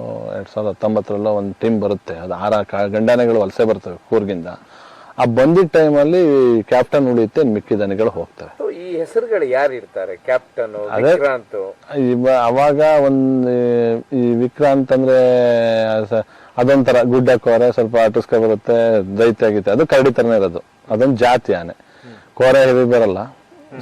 2019 ಒಂದು ಟೀಮ್ ಬರುತ್ತೆ. ಅದು 6 ಗಂಡಾನೆಗಳು ವಲಸೆ ಬರ್ತವೆ ಕೂರ್ಗಿಂದ. ಆ ಬಂದಿದ್ದ ಟೈಮಲ್ಲಿ ಕ್ಯಾಪ್ಟನ್ ಉಳಿಯುತ್ತೆ, ಮಿಕ್ಕಿದನೆಗಳು ಹೋಗ್ತವೆ. ಈ ಹೆಸರುಗಳು ಯಾರು ಇರ್ತಾರೆ? ಕ್ಯಾಪ್ಟನ್, ವಿಕ್ರಾಂತ್. ಅವಾಗ ಈ ವಿಕ್ರಾಂತ್ ಅಂದ್ರೆ ಅದೊಂಥರ ಗುಡ್ಡ ಕೋರೆ, ಸ್ವಲ್ಪ ಅಟುಸ್ಕ ಬರುತ್ತೆ, ದೈತ್ಯ ಆಗಿತ್ತೆ. ಅದು ಕರಡಿ ತರನೇ ಇರೋದು. ಅದೊಂದು ಜಾತಿ ಆನೆ. ಕೋರೆ ಹೆವಿ ಬರಲ್ಲ,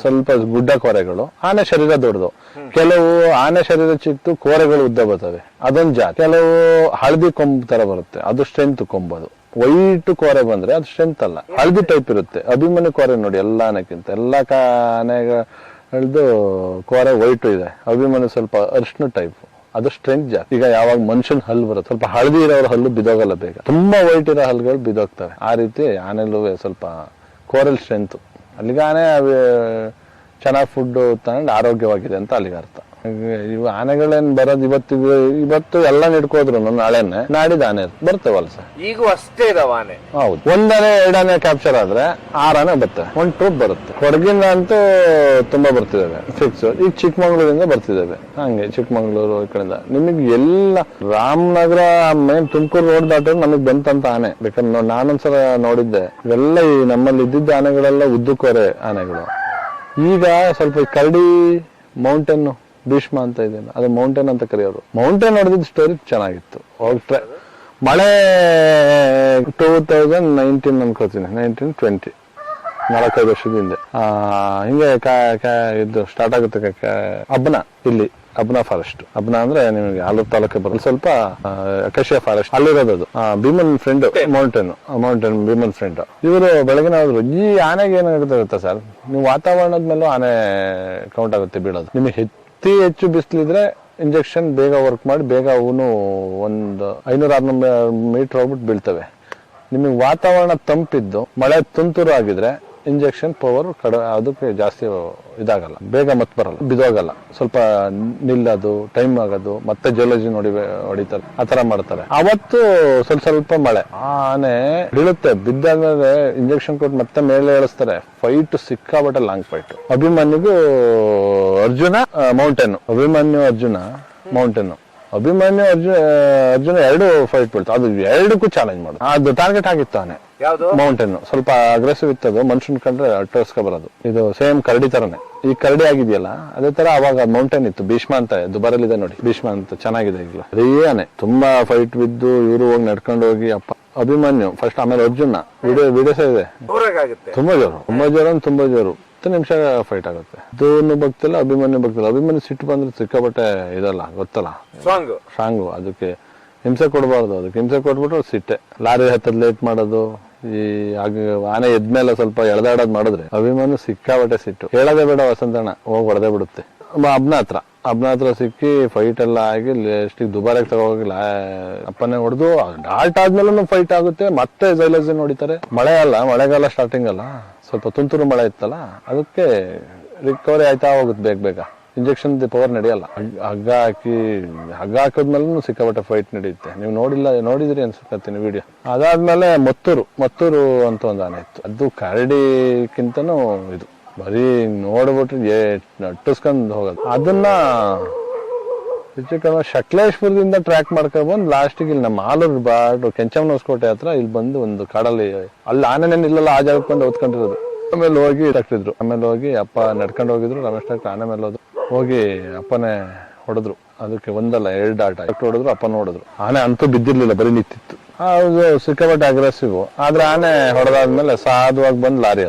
ಸ್ವಲ್ಪ ಗುಡ್ಡ ಕೋರೆಗಳು. ಆನೆ ಶರೀರ ದೊಡ್ಡದು. ಕೆಲವು ಆನೆ ಶರೀರ ಚಿಕ್ತು, ಕೋರೆಗಳು ಉದ್ದ ಬರ್ತವೆ, ಅದೊಂದು ಜಾತಿ. ಕೆಲವು ಹಳದಿ ಕೊಂಬು ತರ ಬರುತ್ತೆ, ಅದು ಸ್ಟ್ರೆಂತ್ ಕೊಂಬದು. ವೈಟ್ ಕೋರೆ ಬಂದ್ರೆ ಅದು ಸ್ಟ್ರೆಂತ್ ಅಲ್ಲ, ಹಳದಿ ಟೈಪ್ ಇರುತ್ತೆ. ಅಭಿಮನ್ಯು ಕೋರೆ ನೋಡಿ ಎಲ್ಲ ಆನೆಕ್ಕಿಂತ ಎಲ್ಲ ಆನೆಗಳದ್ದು ಕೋರೆ ವೈಟ್ ಇದೆ. ಅಭಿಮನ್ಯು ಸ್ವಲ್ಪ ಅರ್ಶಿನ ಟೈಪ್, ಅದು ಸ್ಟ್ರೆಂತ್ ಜಾಸ್ತಿ. ಈಗ ಯಾವಾಗ ಮನುಷ್ಯನ ಹಲ್ಲು ಬರುತ್ತೆ, ಸ್ವಲ್ಪ ಹಳದಿ ಇರೋರ ಹಲ್ಲು ಬಿದೋಗಲ್ಲ ಬೇಗ. ತುಂಬಾ ವೈಟ್ ಇರೋ ಹಲ್ಲುಗಳು ಬಿದೋಗ್ತವೆ. ಆ ರೀತಿ ಆನೆಲೂ ಸ್ವಲ್ಪ ಕೋರಲ್ ಸ್ಟ್ರೆಂತ್. ಅಲ್ಲಿಗೆ ಆನೆ ಚೆನ್ನಾಗಿ ಫುಡ್ ತಗೊಂಡು ಆರೋಗ್ಯವಾಗಿದೆ ಅಂತ ಅಲ್ಲಿಗೆ ಅರ್ಥ. ಇವು ಆನೆಗಳೇನ್ ಬರೋದು ಇವತ್ತು ಎಲ್ಲ ನಿಡ್ಕೋದ್ರು ನಾಳೆನೆ, ನಾಡಿದ ಆನೆ ಬರ್ತೇವಲ್ಲ ಸರ್. ಈಗ ಅಷ್ಟೇ ಇದಾವ ಆನೆ. ಹೌದು, 1 ಆನೆ 2 ಆನೆ ಕ್ಯಾಪ್ಚರ್ ಆದ್ರೆ 6 ಆನೆ ಬರ್ತವೆ. ಒಂದು ಟ್ರೂಪ್ ಬರುತ್ತೆ. ಕೊಡಗಿಂದ ಅಂತೂ ತುಂಬಾ ಬರ್ತಿದ್ದಾವೆ ಫಿಕ್ಸ್. ಈಗ ಚಿಕ್ಕಮಂಗ್ಳೂರಿಂದ ಬರ್ತಿದ್ದಾವೆ. ಹಂಗೆ ಚಿಕ್ಕಮಂಗ್ಳೂರು ಈ ಕಡೆಯಿಂದ ನಿಮಗೆ ಎಲ್ಲ ರಾಮನಗರ ಮೇನ್ ತುಮಕೂರು ರೋಡ್ ದಾಟಿದ್ರೆ ನಮಗ್ ಬಂತಂತ ಆನೆ. ಬೇಕಾದ್ರೆ ನಾನೊಂದ್ಸಲ ನೋಡಿದ್ದೆ. ಇವೆಲ್ಲ ಈ ನಮ್ಮಲ್ಲಿ ಇದ್ದಿದ್ದ ಆನೆಗಳೆಲ್ಲ ಉದ್ದಕೋರೆ ಆನೆಗಳು. ಈಗ ಸ್ವಲ್ಪ ಕರಡಿ, ಮೌಂಟೇನ್, ಭೀಷ್ಮ ಅಂತ ಇದೆ, ಅದು ಮೌಂಟೇನ್ ಅಂತ ಕರೆಯೋರು. ಮೌಂಟೇನ್ ನೋಡಿದ ಸ್ಟೋರಿ ಚೆನ್ನಾಗಿತ್ತು. ಮಳೆ 2019 ಅನ್ಕೋತೀನಿ, 1920 4-5 ವರ್ಷದ ಹಿಂದೆ ಹಿಂಗೆ ಇದು ಸ್ಟಾರ್ಟ್ ಆಗುತ್ತೆ. ಅಬ್ನ ಇಲ್ಲಿ ಅಬ್ನಾ ಫಾರೆಸ್ಟ್. ಅಬ್ನಾ ಅಂದ್ರೆ ನಿಮಗೆ ಆಲೂರು ತಾಲೂಕೆ ಬರಲ್ಲ, ಸ್ವಲ್ಪ ಅಕೇಶಿಯಾ ಫಾರೆಸ್ಟ್ ಅಲ್ಲಿರೋದು. ಭೀಮನ್ ಫ್ರೆಂಡ್ ಮೌಂಟೇನ್ ಭೀಮನ್ ಫ್ರೆಂಡ್. ಇವರು ಬೆಳಗಿನ ಹೋದ್ರು. ಈ ಆನೆಗೆ ಏನಾಗುತ್ತೆ ಗೊತ್ತಾ ಸರ್, ನೀವು ವಾತಾವರಣದ ಮೇಲೂ ಆನೆ ಕೌಂಟ್ ಆಗುತ್ತೆ ಬೀಳೋದು. ನಿಮಗೆ ಹೆಚ್ಚು ಬಿಸಿಲಿದ್ರೆ ಇಂಜೆಕ್ಷನ್ ಬೇಗ ವರ್ಕ್ ಮಾಡಿ ಬೇಗ ಅವನು ಒಂದು 500-600 ಮೀಟರ್ ಹೋಗ್ಬಿಟ್ಟು ಬೀಳ್ತವೆ. ನಿಮಗೆ ವಾತಾವರಣ ತಂಪಿದ್ದು ಮಳೆ ತುಂತುರು ಆಗಿದ್ರೆ ಇಂಜೆಕ್ಷನ್ ಪವರ್ ಅದಕ್ಕೆ ಜಾಸ್ತಿ ಇದಾಗಲ್ಲ, ಬೇಗ ಮತ್ತೆ ಬರಲ್ಲ, ಬಿದೋಗಲ್ಲ. ಸ್ವಲ್ಪ ನಿಲ್ಲೋದು, ಟೈಮ್ ಆಗೋದು, ಮತ್ತೆ ಜಿಯೋಲಜಿ ನೋಡಿ ಹೊಡಿತಾರೆ, ಆತರ ಮಾಡ್ತಾರೆ. ಅವತ್ತು ಸ್ವಲ್ಪ ಮಳೆ, ಆನೆ ಬೀಳುತ್ತೆ. ಬಿದ್ದಾದ್ಮೇಲೆ ಇಂಜೆಕ್ಷನ್ ಕೊಟ್ಟು ಮತ್ತೆ ಮೇಲೆ ಏಳಿಸ್ತಾರೆ. ಫೈಟ್ ಸಿಕ್ಕಾಬಟ್ಟೆ ಲಾಂಗ್ ಫೈಟ್. ಅಭಿಮನ್ಯುಗೂ Arjuna mountain, Abhimanyu Arjuna mountain. Abhimanyu Arjuna 2 fight ಬೀಳ್ತಾವೆ. ಅದು 2ಕ್ಕೂ ಚಾಲೆಂಜ್ ಮಾಡೋದು. ಅದು ಟಾರ್ಗೆಟ್ ಆಗಿತ್ತು ಆನೆ ಮೌಂಟೇನ್. ಸ್ವಲ್ಪ ಅಗ್ರೆಸಿವ್ ಇತ್ತದು, ಮನುಷ್ಯನ್ ಕಂಡ್ರೆ ಅಟ್ಟೋಸ್ಕ ಬರೋದು. ಇದು ಸೇಮ್ ಕರಡಿ ತರನೇ. ಈ ಕರಡಿ ಆಗಿದೆಯಲ್ಲ ಅದೇ ತರ ಅವಾಗ ಮೌಂಟೇನ್ ಇತ್ತು. ಭೀಷ್ಮ ಅಂತ ದುಬಾರಲ್ಲಿದೆ ನೋಡಿ, ಭೀಷ್ಮ ಅಂತ ಚೆನ್ನಾಗಿದೆ. ಈಗ ಅದೇ ಆನೆ ತುಂಬಾ ಫೈಟ್ ಬಿದ್ದು ಇವರು ಹೋಗಿ ನಡ್ಕೊಂಡು ಹೋಗಿ ಅಪ್ಪ ಅಭಿಮನ್ಯು ಫಸ್ಟ್, ಆಮೇಲೆ ಅರ್ಜುನ. ವಿಡಿಯೋಸ್ ಇದೆ. ಜೋರಾಗುತ್ತೆ. ತುಂಬಾ ಜೋರು 10 ನಿಮಿಷ ಫೈಟ್ ಆಗುತ್ತೆ. ಅದನ್ನು ಭಕ್ತಿಲ್ಲ, ಅಭಿಮನ್ಯು ಭಕ್ತಿಲ್ಲ. ಅಭಿಮನ್ಯು ಸಿಟ್ಟು ಬಂದ್ರೆ ಸಿಕ್ಕಾಪಟ್ಟೆ ಇದಲ್ಲ, ಗೊತ್ತಲ್ಲ, ಸ್ಟ್ರಾಂಗು. ಅದಕ್ಕೆ ಹಿಂಸೆ ಕೊಡಬಾರ್ದು. ಅದಕ್ಕೆ ಹಿಂಸೆ ಕೊಟ್ಬಿಟ್ರೆ ಸಿಟ್ಟೆ. ಲಾರಿ ಹತ್ತದ್ ಲೇಟ್ ಮಾಡೋದು, ಈ ಆನೆ ಎದ್ಮೇಲೆ ಸ್ವಲ್ಪ ಎಳ್ದಾಡೋದ್ ಮಾಡಿದ್ರೆ ಅಭಿಮನ್ಯು ಸಿಕ್ಕಾಪಟ್ಟೆ ಸಿಟ್ಟು. ಹೇಳೋದೇ ಬೇಡ, ವಸಂತಣ್ಣ ಹೋಗಿ ಹೊಡೆದೇ ಬಿಡುತ್ತೆ. ಅಬ್ನ ಹತ್ರ ಸಿಕ್ಕಿ ಫೈಟ್ ಎಲ್ಲ ಆಗಿ ಲಾಸ್ಟಿಗೆ ದುಬಾರಿಗೆ ತಗೋಗಿಲ್ಲ, ಅಪ್ಪನೇ ಹೊಡೆದು ಡಾಲ್ಟ್ ಆದ್ಮೇಲೆ ಫೈಟ್ ಆಗುತ್ತೆ. ಮತ್ತೆ ಜೈಲಜಿ ನೋಡಿತಾರೆ. ಮಳೆಗಾಲ ಸ್ಟಾರ್ಟಿಂಗ್ ಅಲ್ಲ, ಸ್ವಲ್ಪ ತುಂತುರು ಮಳೆ ಇತ್ತಲ್ಲ, ಅದಕ್ಕೆ ರಿಕವರಿ ಆಯ್ತಾ ಹೋಗುತ್ತೆ ಬೇಗ. ಇಂಜೆಕ್ಷನ್ ಪವರ್ ನಡೆಯಲ್ಲ. ಹಗ್ಗ ಹಾಕಿದ್ಮೇಲೆ ಸಿಕ್ಕಾಪಟ್ಟೆ ಫೈಟ್ ನಡೆಯುತ್ತೆ. ನೀವು ನೋಡಿದ್ರಿ ಅನ್ಸುತ್ತೀನಿ ವಿಡಿಯೋ. ಅದಾದ್ಮೇಲೆ ಮತ್ತೂರು ಅಂತ ಒಂದು ಆನೆ ಇತ್ತು. ಅದು ಕರಡಿಕ್ಕಿಂತನೂ ಇದು ಬರೀ ನೋಡ್ಬಿಟ್ರೆ ನಟ್ಟಿಸ್ಕೊಂಡ್ ಹೋಗೋದು. ಅದನ್ನ ಶಕ್ಲೇಶ್ಪುರದಿಂದ ಟ್ರ್ಯಾಕ್ ಮಾಡ್ಕೊಂಡ್ ಬಂದು ಲಾಸ್ಟಿಗೆ ಇಲ್ಲಿ ನಮ್ಮ ಆಲೂರು ಬಾಡು ಕೆಂಚಮ್ಮನಹೊಸಕೋಟೆ ಹತ್ರ ಇಲ್ಲಿ ಬಂದು ಒಂದು ಕಾಡಲ್ಲಿ, ಅಲ್ಲಿ ಆನೆನೇನು ಇಲ್ಲಲ್ಲ, ಆ ಜಾಗಕ್ಕೆ ಬಂದು ಓದ್ಕೊಂಡಿರೋದು. ಆಮೇಲೆ ಹೋಗಿ ತಟ್ಟಿದ್ರು. ಆಮೇಲೆ ಹೋಗಿ ಅಪ್ಪ ನಡ್ಕೊಂಡು ಹೋಗಿದ್ರು. ರಮೇಶ್ ಡಾಕ್ಟರ್ ಆನೆ ಮೇಲೆ ಹೋಗಿ ಅಪ್ಪನೇ ಹೊಡೆದ್ರು. ಅದಕ್ಕೆ ಒಂದಲ್ಲ 2 ಆಟ ಹೊಡೆದ್ರು. ಅಪ್ಪನ ಹೊಡೆದ್ರು. ಆನೆ ಅಂತೂ ಬಿದ್ದಿರ್ಲಿಲ್ಲ, ಬರೀ ನಿಂತಿತ್ತು. ಅದು ಸಿಕ್ಕಾಪಟ್ಟೆ ಅಗ್ರೆಸಿವ್. ಆದ್ರೆ ಆನೆ ಹೊಡೆದಾದ್ಮೇಲೆ ಸಾಧುವಾಗಿ ಬಂದು ಲಾರಿ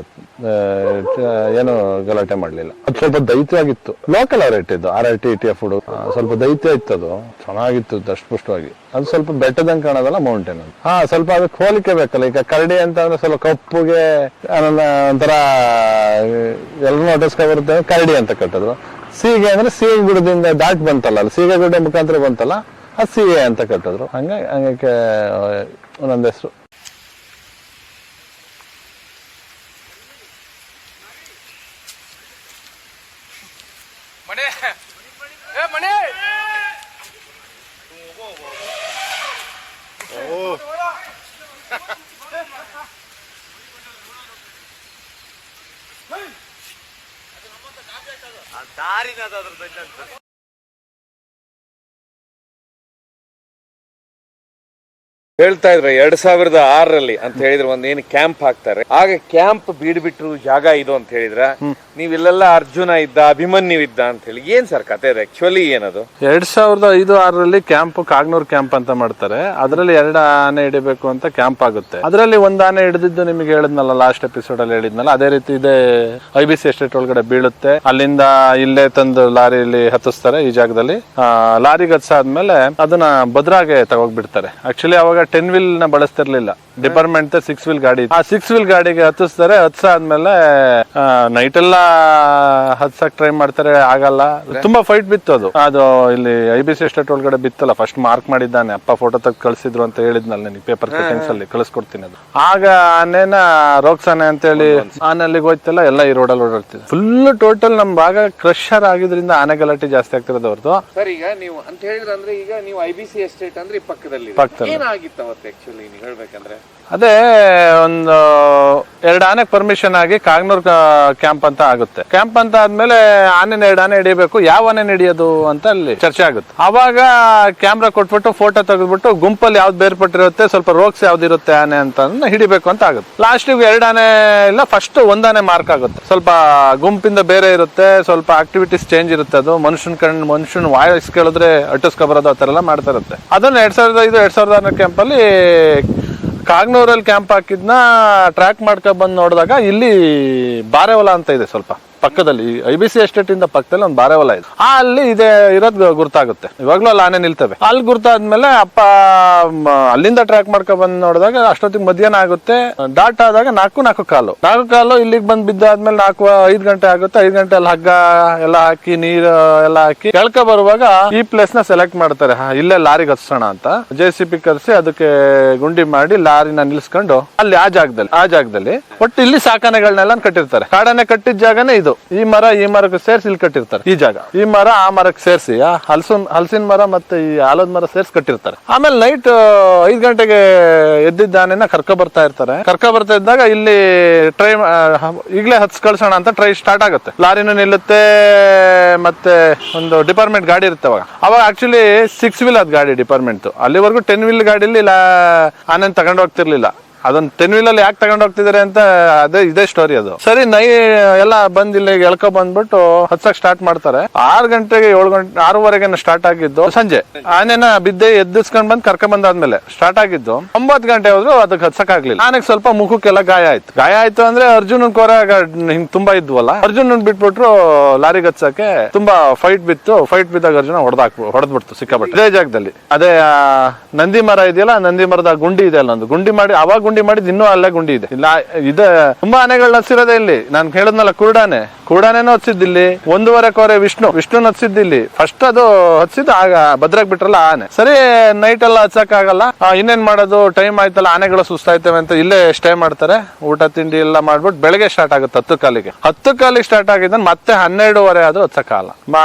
ಏನು ಗಲಾಟೆ ಮಾಡ್ಲಿಲ್ಲ. ಅದು ಸ್ವಲ್ಪ ದೈತ್ಯವಾಗಿತ್ತು. ಲೋಕಲ್ ರೇಟ್ ಇದ್ದು RRT ETF ಫುಡ್ ಸ್ವಲ್ಪ ದೈತ್ಯ ಇತ್ತು. ಅದು ಚೆನ್ನಾಗಿತ್ತು ದಷ್ಟಪುಷ್ಟವಾಗಿ. ಅದು ಸ್ವಲ್ಪ ಬೆಟ್ಟದಂಗೆ ಕಾಣೋದಲ್ಲ, ಮೌಂಟೇನ್ ಅದು. ಸ್ವಲ್ಪ ಅದಕ್ಕೆ ಹೋಲಿಕೆ ಬೇಕಲ್ಲ. ಈಗ ಕರಡಿ ಅಂತ ಅಂದ್ರೆ ಸ್ವಲ್ಪ ಕಪ್ಪುಗೆ ಒಂಥರ ಎಲ್ಲರೂ ನೋಟಿಸ್ಕೊ ಬರುತ್ತೆ, ಕರಡಿ ಅಂತ ಕಟ್ಟಿದ್ರು. ಸೀಗೆ ಅಂದ್ರೆ ಸೀಗೆ ಗುಡದಿಂದ ದಾಟ್ ಬಂತಲ್ಲ, ಅಲ್ಲಿ ಸೀಗೆ ಗುಡ್ಡ ಮುಖಾಂತರ ಬಂತಲ್ಲ, ಅದು ಸೀಗೆ ಅಂತ ಕಟ್ಟಿದ್ರು. ಹಂಗಕ್ಕೆ ಒಂದೊಂದು ಹೆಸರು. ಹೇಳ್ತಾ ಇದ್ರ 2006ರಲ್ಲಿ ಅಂತ ಹೇಳಿದ್ರೆ ಒಂದೇನು ಕ್ಯಾಂಪ್ ಹಾಕ್ತಾರೆ. ಆಗ ಕ್ಯಾಂಪ್ ಬೀಡ್ಬಿಟ್ರು ಜಾಗ ಇದು ಅಂತ ಹೇಳಿದ್ರ, ನೀವ್ ಇಲ್ಲೆಲ್ಲ ಅರ್ಜುನ ಇದ್ದ, ಅಭಿಮನ್ಯು ಇದ್ದ ಅಂತ ಹೇಳಿ. ಏನ್ ಸರ್ ಕತೆ ಇದೆ ಆಕ್ಚುಲಿ ಏನದು? 2005-6ರಲ್ಲಿ ಕ್ಯಾಂಪ್, ಕಾಗ್ನೂರ್ ಕ್ಯಾಂಪ್ ಅಂತ ಮಾಡ್ತಾರೆ. ಅದರಲ್ಲಿ 2 ಆನೆ ಹಿಡಿಬೇಕು ಅಂತ ಕ್ಯಾಂಪ್ ಆಗುತ್ತೆ. ಅದರಲ್ಲಿ 1 ಆನೆ ಹಿಡಿದಿದ್ದು ನಿಮಗೆ ಹೇಳಿದ್ನಲ್ಲ, ಲಾಸ್ಟ್ ಎಪಿಸೋಡ್ ಅಲ್ಲಿ ಹೇಳಿದ್ನಲ್ಲ, ಅದೇ ರೀತಿ ಇದೆ. IBC ಎಸ್ಟೇಟ್ ಒಳಗಡೆ ಬೀಳುತ್ತೆ. ಅಲ್ಲಿಂದ ಇಲ್ಲೇ ತಂದು ಲಾರಿಯಲ್ಲಿ ಹತ್ತಿಸ್ತಾರೆ. ಈ ಜಾಗದಲ್ಲಿ ಲಾರಿಗೆ ಹತ್ಸಾದ್ಮೇಲೆ ಅದನ್ನ ಭದ್ರಾಗೆ ತಗೋಗ್ಬಿಡ್ತಾರೆ. ಆಕ್ಚುಲಿ ಅವಾಗ 10 ವೀಲ್ ನ ಬಳಸ್ತಿರ್ಲಿಲ್ಲ, ಡಿಪಾರ್ಟ್ಮೆಂಟ್ 6 ವೀಲ್ ಗಾಡಿ. ಆ 6 ವೀಲ್ ಗಾಡಿಗೆ ಹತ್ತಿಸ್ತಾರೆ. ಹತ್ಸಾದ್ಮೇಲೆ ನೈಟ್ ಎಲ್ಲ ಹತ್ಸಕ್ ಟ್ರೈ ಮಾಡ್ತಾರೆ, ಆಗಲ್ಲ. ತುಂಬಾ ಫೈಟ್ ಬಿತ್ತು ಅದು ಇಲ್ಲಿ IBC ಎಸ್ಟೇಟ್ ಒಳಗಡೆ ಬಿತ್ತಲ್ಲ. ಫಸ್ಟ್ ಮಾರ್ಕ್ ಮಾಡಿದ್ದಾನೆ, ಅಪ್ಪ ಫೋಟೋ ತೆಗೆದು ಕಳಿಸಿದ್ರು ಅಂತ ಹೇಳಿದ್ನಲ್ಲ ನನಗೆ, ಪೇಪರ್ ಕಟಿಂಗ್ಸ್ ಅಲ್ಲಿ ಕಳಿಸ್ಕೊಡ್ತೀನಿ. ಅದು ಆಗ ಆನೆನ ರೋಕ್ಸ್ ಆನೆ ಅಂತ ಹೇಳಿ ಆನೆ ಅಲ್ಲಿಗೆ ಹೋಯ್ತಲ್ಲ, ಎಲ್ಲ ಈ ರೋಡಲ್ಲಿ ಓಡಾಡ್ತಿದೆ. ಫುಲ್ ಟೋಟಲ್ ನಮ್ ಭಾಗ ಕ್ರಷರ್ ಆಗಿದ್ರಿಂದ ಆನೆ ಗಲಾಟೆ ಜಾಸ್ತಿ ಆಗ್ತಿರೋದು ಹೊರತು. ಸರ್ ಈಗ ನೀವು ಅಂತ ಹೇಳಿದ್ರೆ ಅಂದ್ರೆ ಈಗ ನೀವು IBC ಎಸ್ಟೇಟ್ ಅಂದ್ರೆ ಪಕ್ಕದಲ್ಲಿ ಏನಾಗಿತ್ತು ಅವತ್ತು ಆಕ್ಚುಲಿ ನೀವು ಹೇಳ್ಬೇಕಂದ್ರೆ? ಅದೇ ಒಂದು 2 ಆನೆಗೆ ಪರ್ಮಿಷನ್ ಆಗಿ ಕಾಗ್ನೂರ್ ಕ್ಯಾಂಪ್ ಅಂತ ಆಗುತ್ತೆ. ಕ್ಯಾಂಪ್ ಅಂತ ಆದ್ಮೇಲೆ ಆನೆ 2 ಆನೆ ಹಿಡಿಯಬೇಕು, ಯಾವ ಆನೆ ಹಿಡಿಯೋದು ಅಂತ ಅಲ್ಲಿ ಚರ್ಚೆ ಆಗುತ್ತೆ. ಅವಾಗ ಕ್ಯಾಮ್ರಾ ಕೊಟ್ಬಿಟ್ಟು ಫೋಟೋ ತೆಗೆದ್ಬಿಟ್ಟು ಗುಂಪಲ್ಲಿ ಯಾವ್ದು ಬೇರ್ಪಟ್ಟಿರುತ್ತೆ, ಸ್ವಲ್ಪ ರೋಗ್ಸ್ ಯಾವ್ದಿರುತ್ತೆ ಆನೆ ಅಂತ ಹಿಡಿಬೇಕು ಅಂತ ಆಗುತ್ತೆ. ಲಾಸ್ಟಿಗೆ 2 ಆನೆ ಇಲ್ಲ, ಫಸ್ಟ್ 1 ಆನೆ ಮಾರ್ಕ್ ಆಗುತ್ತೆ. ಸ್ವಲ್ಪ ಗುಂಪಿಂದ ಬೇರೆ ಇರುತ್ತೆ, ಸ್ವಲ್ಪ ಆಕ್ಟಿವಿಟೀಸ್ ಚೇಂಜ್ ಇರುತ್ತೆ. ಅದು ಮನುಷ್ಯನ ವಾಯ್ಸ್ ಕೇಳಿದ್ರೆ ಅಟ್ಟಿಸ್ಕೊ ಬರೋದು ಆ ತರ ಎಲ್ಲ ಮಾಡ್ತಾ ಇರುತ್ತೆ. ಅದನ್ನ 2005-2006 ಕ್ಯಾಂಪ್ ಅಲ್ಲಿ ಕಾಗ್ನೂರಲ್ಲಿ ಕ್ಯಾಂಪ್ ಹಾಕಿದ್ನ ಟ್ರ್ಯಾಕ್ ಮಾಡ್ಕೊಂಡ್ ಬಂದು ನೋಡಿದಾಗ ಇಲ್ಲಿ ಬಾರೆಹೊಲ ಅಂತ ಇದೆ ಸ್ವಲ್ಪ ಪಕ್ಕದಲ್ಲಿ. IBC ಎಸ್ಟೇಟ್ ಇಂದ ಪಕ್ಕದಲ್ಲಿ ಒಂದು ಬಾರೆಹೊಲ ಇದೆ. ಅಲ್ಲಿ ಇದೆ ಇರೋದು ಗುರ್ತಾಗುತ್ತೆ. ಇವಾಗ್ಲೂ ಅಲ್ಲಿ ಆನೆ ನಿಲ್ತವೆ. ಅಲ್ಲಿ ಗುರ್ತಾದ್ಮೇಲೆ ಅಪ್ಪ ಅಲ್ಲಿಂದ ಟ್ರ್ಯಾಕ್ ಮಾಡ್ಕೊಂಡ್ ಬಂದು ನೋಡಿದಾಗ ಅಷ್ಟೊತ್ತಿಗೆ ಮಧ್ಯಾಹ್ನ ಆಗುತ್ತೆ. ಡಾಟ್ ಆದಾಗ 4 ಕಾಲು ಇಲ್ಲಿಗೆ ಬಂದ್ ಬಿದ್ದಾದ್ಮೇಲೆ 5 ಗಂಟೆ ಆಗುತ್ತೆ. 5 ಗಂಟೆ ಅಲ್ಲಿ ಹಗ್ಗ ಎಲ್ಲ ಹಾಕಿ ನೀರು ಎಲ್ಲ ಹಾಕಿ ಕೆಳ್ಕ ಬರುವಾಗ ಈ ಪ್ಲೇಸ್ ನ ಸೆಲೆಕ್ಟ್ ಮಾಡ್ತಾರೆ. ಇಲ್ಲೇ ಲಾರಿಗೆ ಹತ್ಸೋಣ ಅಂತ JCB ಕರ್ಸಿ ಅದಕ್ಕೆ ಗುಂಡಿ ಮಾಡಿ ಲಾರಿನ ನಿಲ್ಸ್ಕೊಂಡು ಅಲ್ಲಿ ಆ ಜಾಗದಲ್ಲಿ ಒಟ್ಟು ಇಲ್ಲಿ ಸಾಕಾನೆಗಳನ್ನೆಲ್ಲ ಕಟ್ಟಿರ್ತಾರೆ. ಕಾಡಾನೆ ಕಟ್ಟಿದ ಜಾಗನೇ ಇದು. ಈ ಮರಕ್ಕೆ ಸೇರಿಸಿ ಇಲ್ಲಿ ಕಟ್ಟಿರ್ತಾರೆ. ಈ ಜಾಗ, ಈ ಮರ ಆ ಮರಕ್ಕೆ ಸೇರಿಸಿ, ಹಲಸಿನ ಮರ ಮತ್ತೆ ಈ ಆಲದ ಮರ ಸೇರಿಸಿ ಕಟ್ಟಿರ್ತಾರೆ. ಆಮೇಲೆ ನೈಟ್ 5 ಗಂಟೆಗೆ ಎದ್ದಿದ್ದಾನೆನ ಕರ್ಕೊ ಬರ್ತಾ ಇರ್ತಾರೆ. ಕರ್ಕೊ ಬರ್ತಾ ಇದ್ದಾಗ ಇಲ್ಲಿ ಟ್ರೈ ಈಗಲೇ ಹತ್ಸ್ ಕಳ್ಸೋಣ ಅಂತ ಟ್ರೈ ಸ್ಟಾರ್ಟ್ ಆಗುತ್ತೆ. ಲಾರಿನೂ ನಿಲ್ಲುತ್ತೆ, ಮತ್ತೆ ಒಂದು ಡಿಪಾರ್ಟ್ಮೆಂಟ್ ಗಾಡಿ ಇರುತ್ತೆ. ಅವಾಗ ಆಕ್ಚುಲಿ 6 ವೀಲ್ ಅದ್ ಗಾಡಿ ಡಿಪಾರ್ಟ್ಮೆಂಟ್. ಅಲ್ಲಿವರೆಗೂ 10 ವೀಲ್ ಗಾಡಿಲಿ ಆನೆ ತಗೊಂಡು ಹೋಗ್ತಿರ್ಲಿಲ್ಲ. ಅದನ್ನ ತೆನ್ವಿಲಲ್ಲಿ ಯಾಕೆ ತಗೊಂಡ್ ಹೋಗ್ತಿದಾರೆ ಅಂತ ಇದೇ ಸ್ಟೋರಿ ಅದು. ಸರಿ ಎಲ್ಲ ಬಂದ್ ಇಲ್ಲಿ ಎಳ್ಕೊ ಬಂದ್ಬಿಟ್ಟು ಹತ್ಸಕ್ ಸ್ಟಾರ್ಟ್ ಮಾಡ್ತಾರೆ. 6 ಗಂಟೆಗೆ 7 ಗಂಟೆ 6:30 ಸ್ಟಾರ್ಟ್ ಆಗಿದ್ದು ಸಂಜೆ. ಆನೆನ ಬಿದ್ದೆ ಎದ್ದಿಸ್ಕೊಂಡ್ ಬಂದ್ ಕರ್ಕೊಂಡ್ ಬಂದಾದ್ಮೇಲೆ ಸ್ಟಾರ್ಟ್ ಆಗಿದ್ದು 9 ಗಂಟೆ ಹೋದ್ರು ಅದಕ್ಕೆ ಹತ್ಸಕ್ ಆಗ್ಲಿಲ್ಲ. ಆನೆಗೆ ಸ್ವಲ್ಪ ಮುಖಕ್ಕೆಲ್ಲ ಗಾಯ ಆಯ್ತು ಅಂದ್ರೆ ಅರ್ಜುನನ್ ಕೊರ ಹಿಂಗ್ ತುಂಬಾ ಇದ್ವಲ್ಲ, ಅರ್ಜುನನ್ ಬಿಟ್ಬಿಟ್ರು ಲಾರಿಗೆ ಹತ್ಸಕ್ಕೆ. ತುಂಬಾ ಫೈಟ್ ಬಿದ್ದಾಗ ಅರ್ಜುನ ಹೊಡೆದ್ಬಿಡ್ತು ಸಿಕ್ಕಾಪಟ್ಟೆ ಇದೇ ಜಾಗದಲ್ಲಿ. ಅದೇ ನಂದಿ ಮರ ಇದೆಯಲ್ಲ, ನಂದಿ ಮರದ ಗುಂಡಿ ಇದೆ ಅಲ್ಲ, ಒಂದು ಗುಂಡಿ ಮಾಡಿ ಅವಾಗ ಗುಂಡಿ ಮಾಡಿದ್ ಇನ್ನೂ ಅಲ್ಲೇ ಗುಂಡಿ ಇದೆ. ಇದೆ ತುಂಬಾ ಆನೆಗಳನ್ನ ಹತ್ಸಿರೋದೇ ಇಲ್ಲಿ. ನಾನು ಹೇಳಿದ್ನಲ್ಲ ಕೂಡಾನೇನೋ ಹತ್ಸಿದ್ದಿಲ್ಲಿ. 1.5 ಕೋರೆ ವಿಷ್ಣು ಹತ್ಸಿದ್ದಿಲ್ಲಿ. ಫಸ್ಟ್ ಅದು ಹತ್ಸಿದ್ದು ಆಗ ಭದ್ರಾಗ್ ಬಿಟ್ರಲ್ಲ ಆನೆ. ಸರಿ ನೈಟ್ ಎಲ್ಲ ಹತ್ಸಕ್ ಆಗಲ್ಲ, ಇನ್ನೇನ್ ಮಾಡೋದು, ಟೈಮ್ ಆಯ್ತಲ್ಲ, ಆನೆಗಳು ಸುಸ್ತಾಯ್ತವೆ ಅಂತ ಇಲ್ಲೇ ಸ್ಟೇ ಮಾಡ್ತಾರೆ. ಊಟ ತಿಂಡಿ ಎಲ್ಲ ಮಾಡ್ಬಿಟ್ಟು ಬೆಳಗ್ಗೆ ಸ್ಟಾರ್ಟ್ ಆಗುತ್ತೆ 10 ಕಾಲಿಗೆ ಸ್ಟಾರ್ಟ್ ಆಗಿದ್ದ ಮತ್ತೆ 12:30 ಆದ್ರೂ ಹತ್ಸಕ್ಕಾಗಲ್ಲ.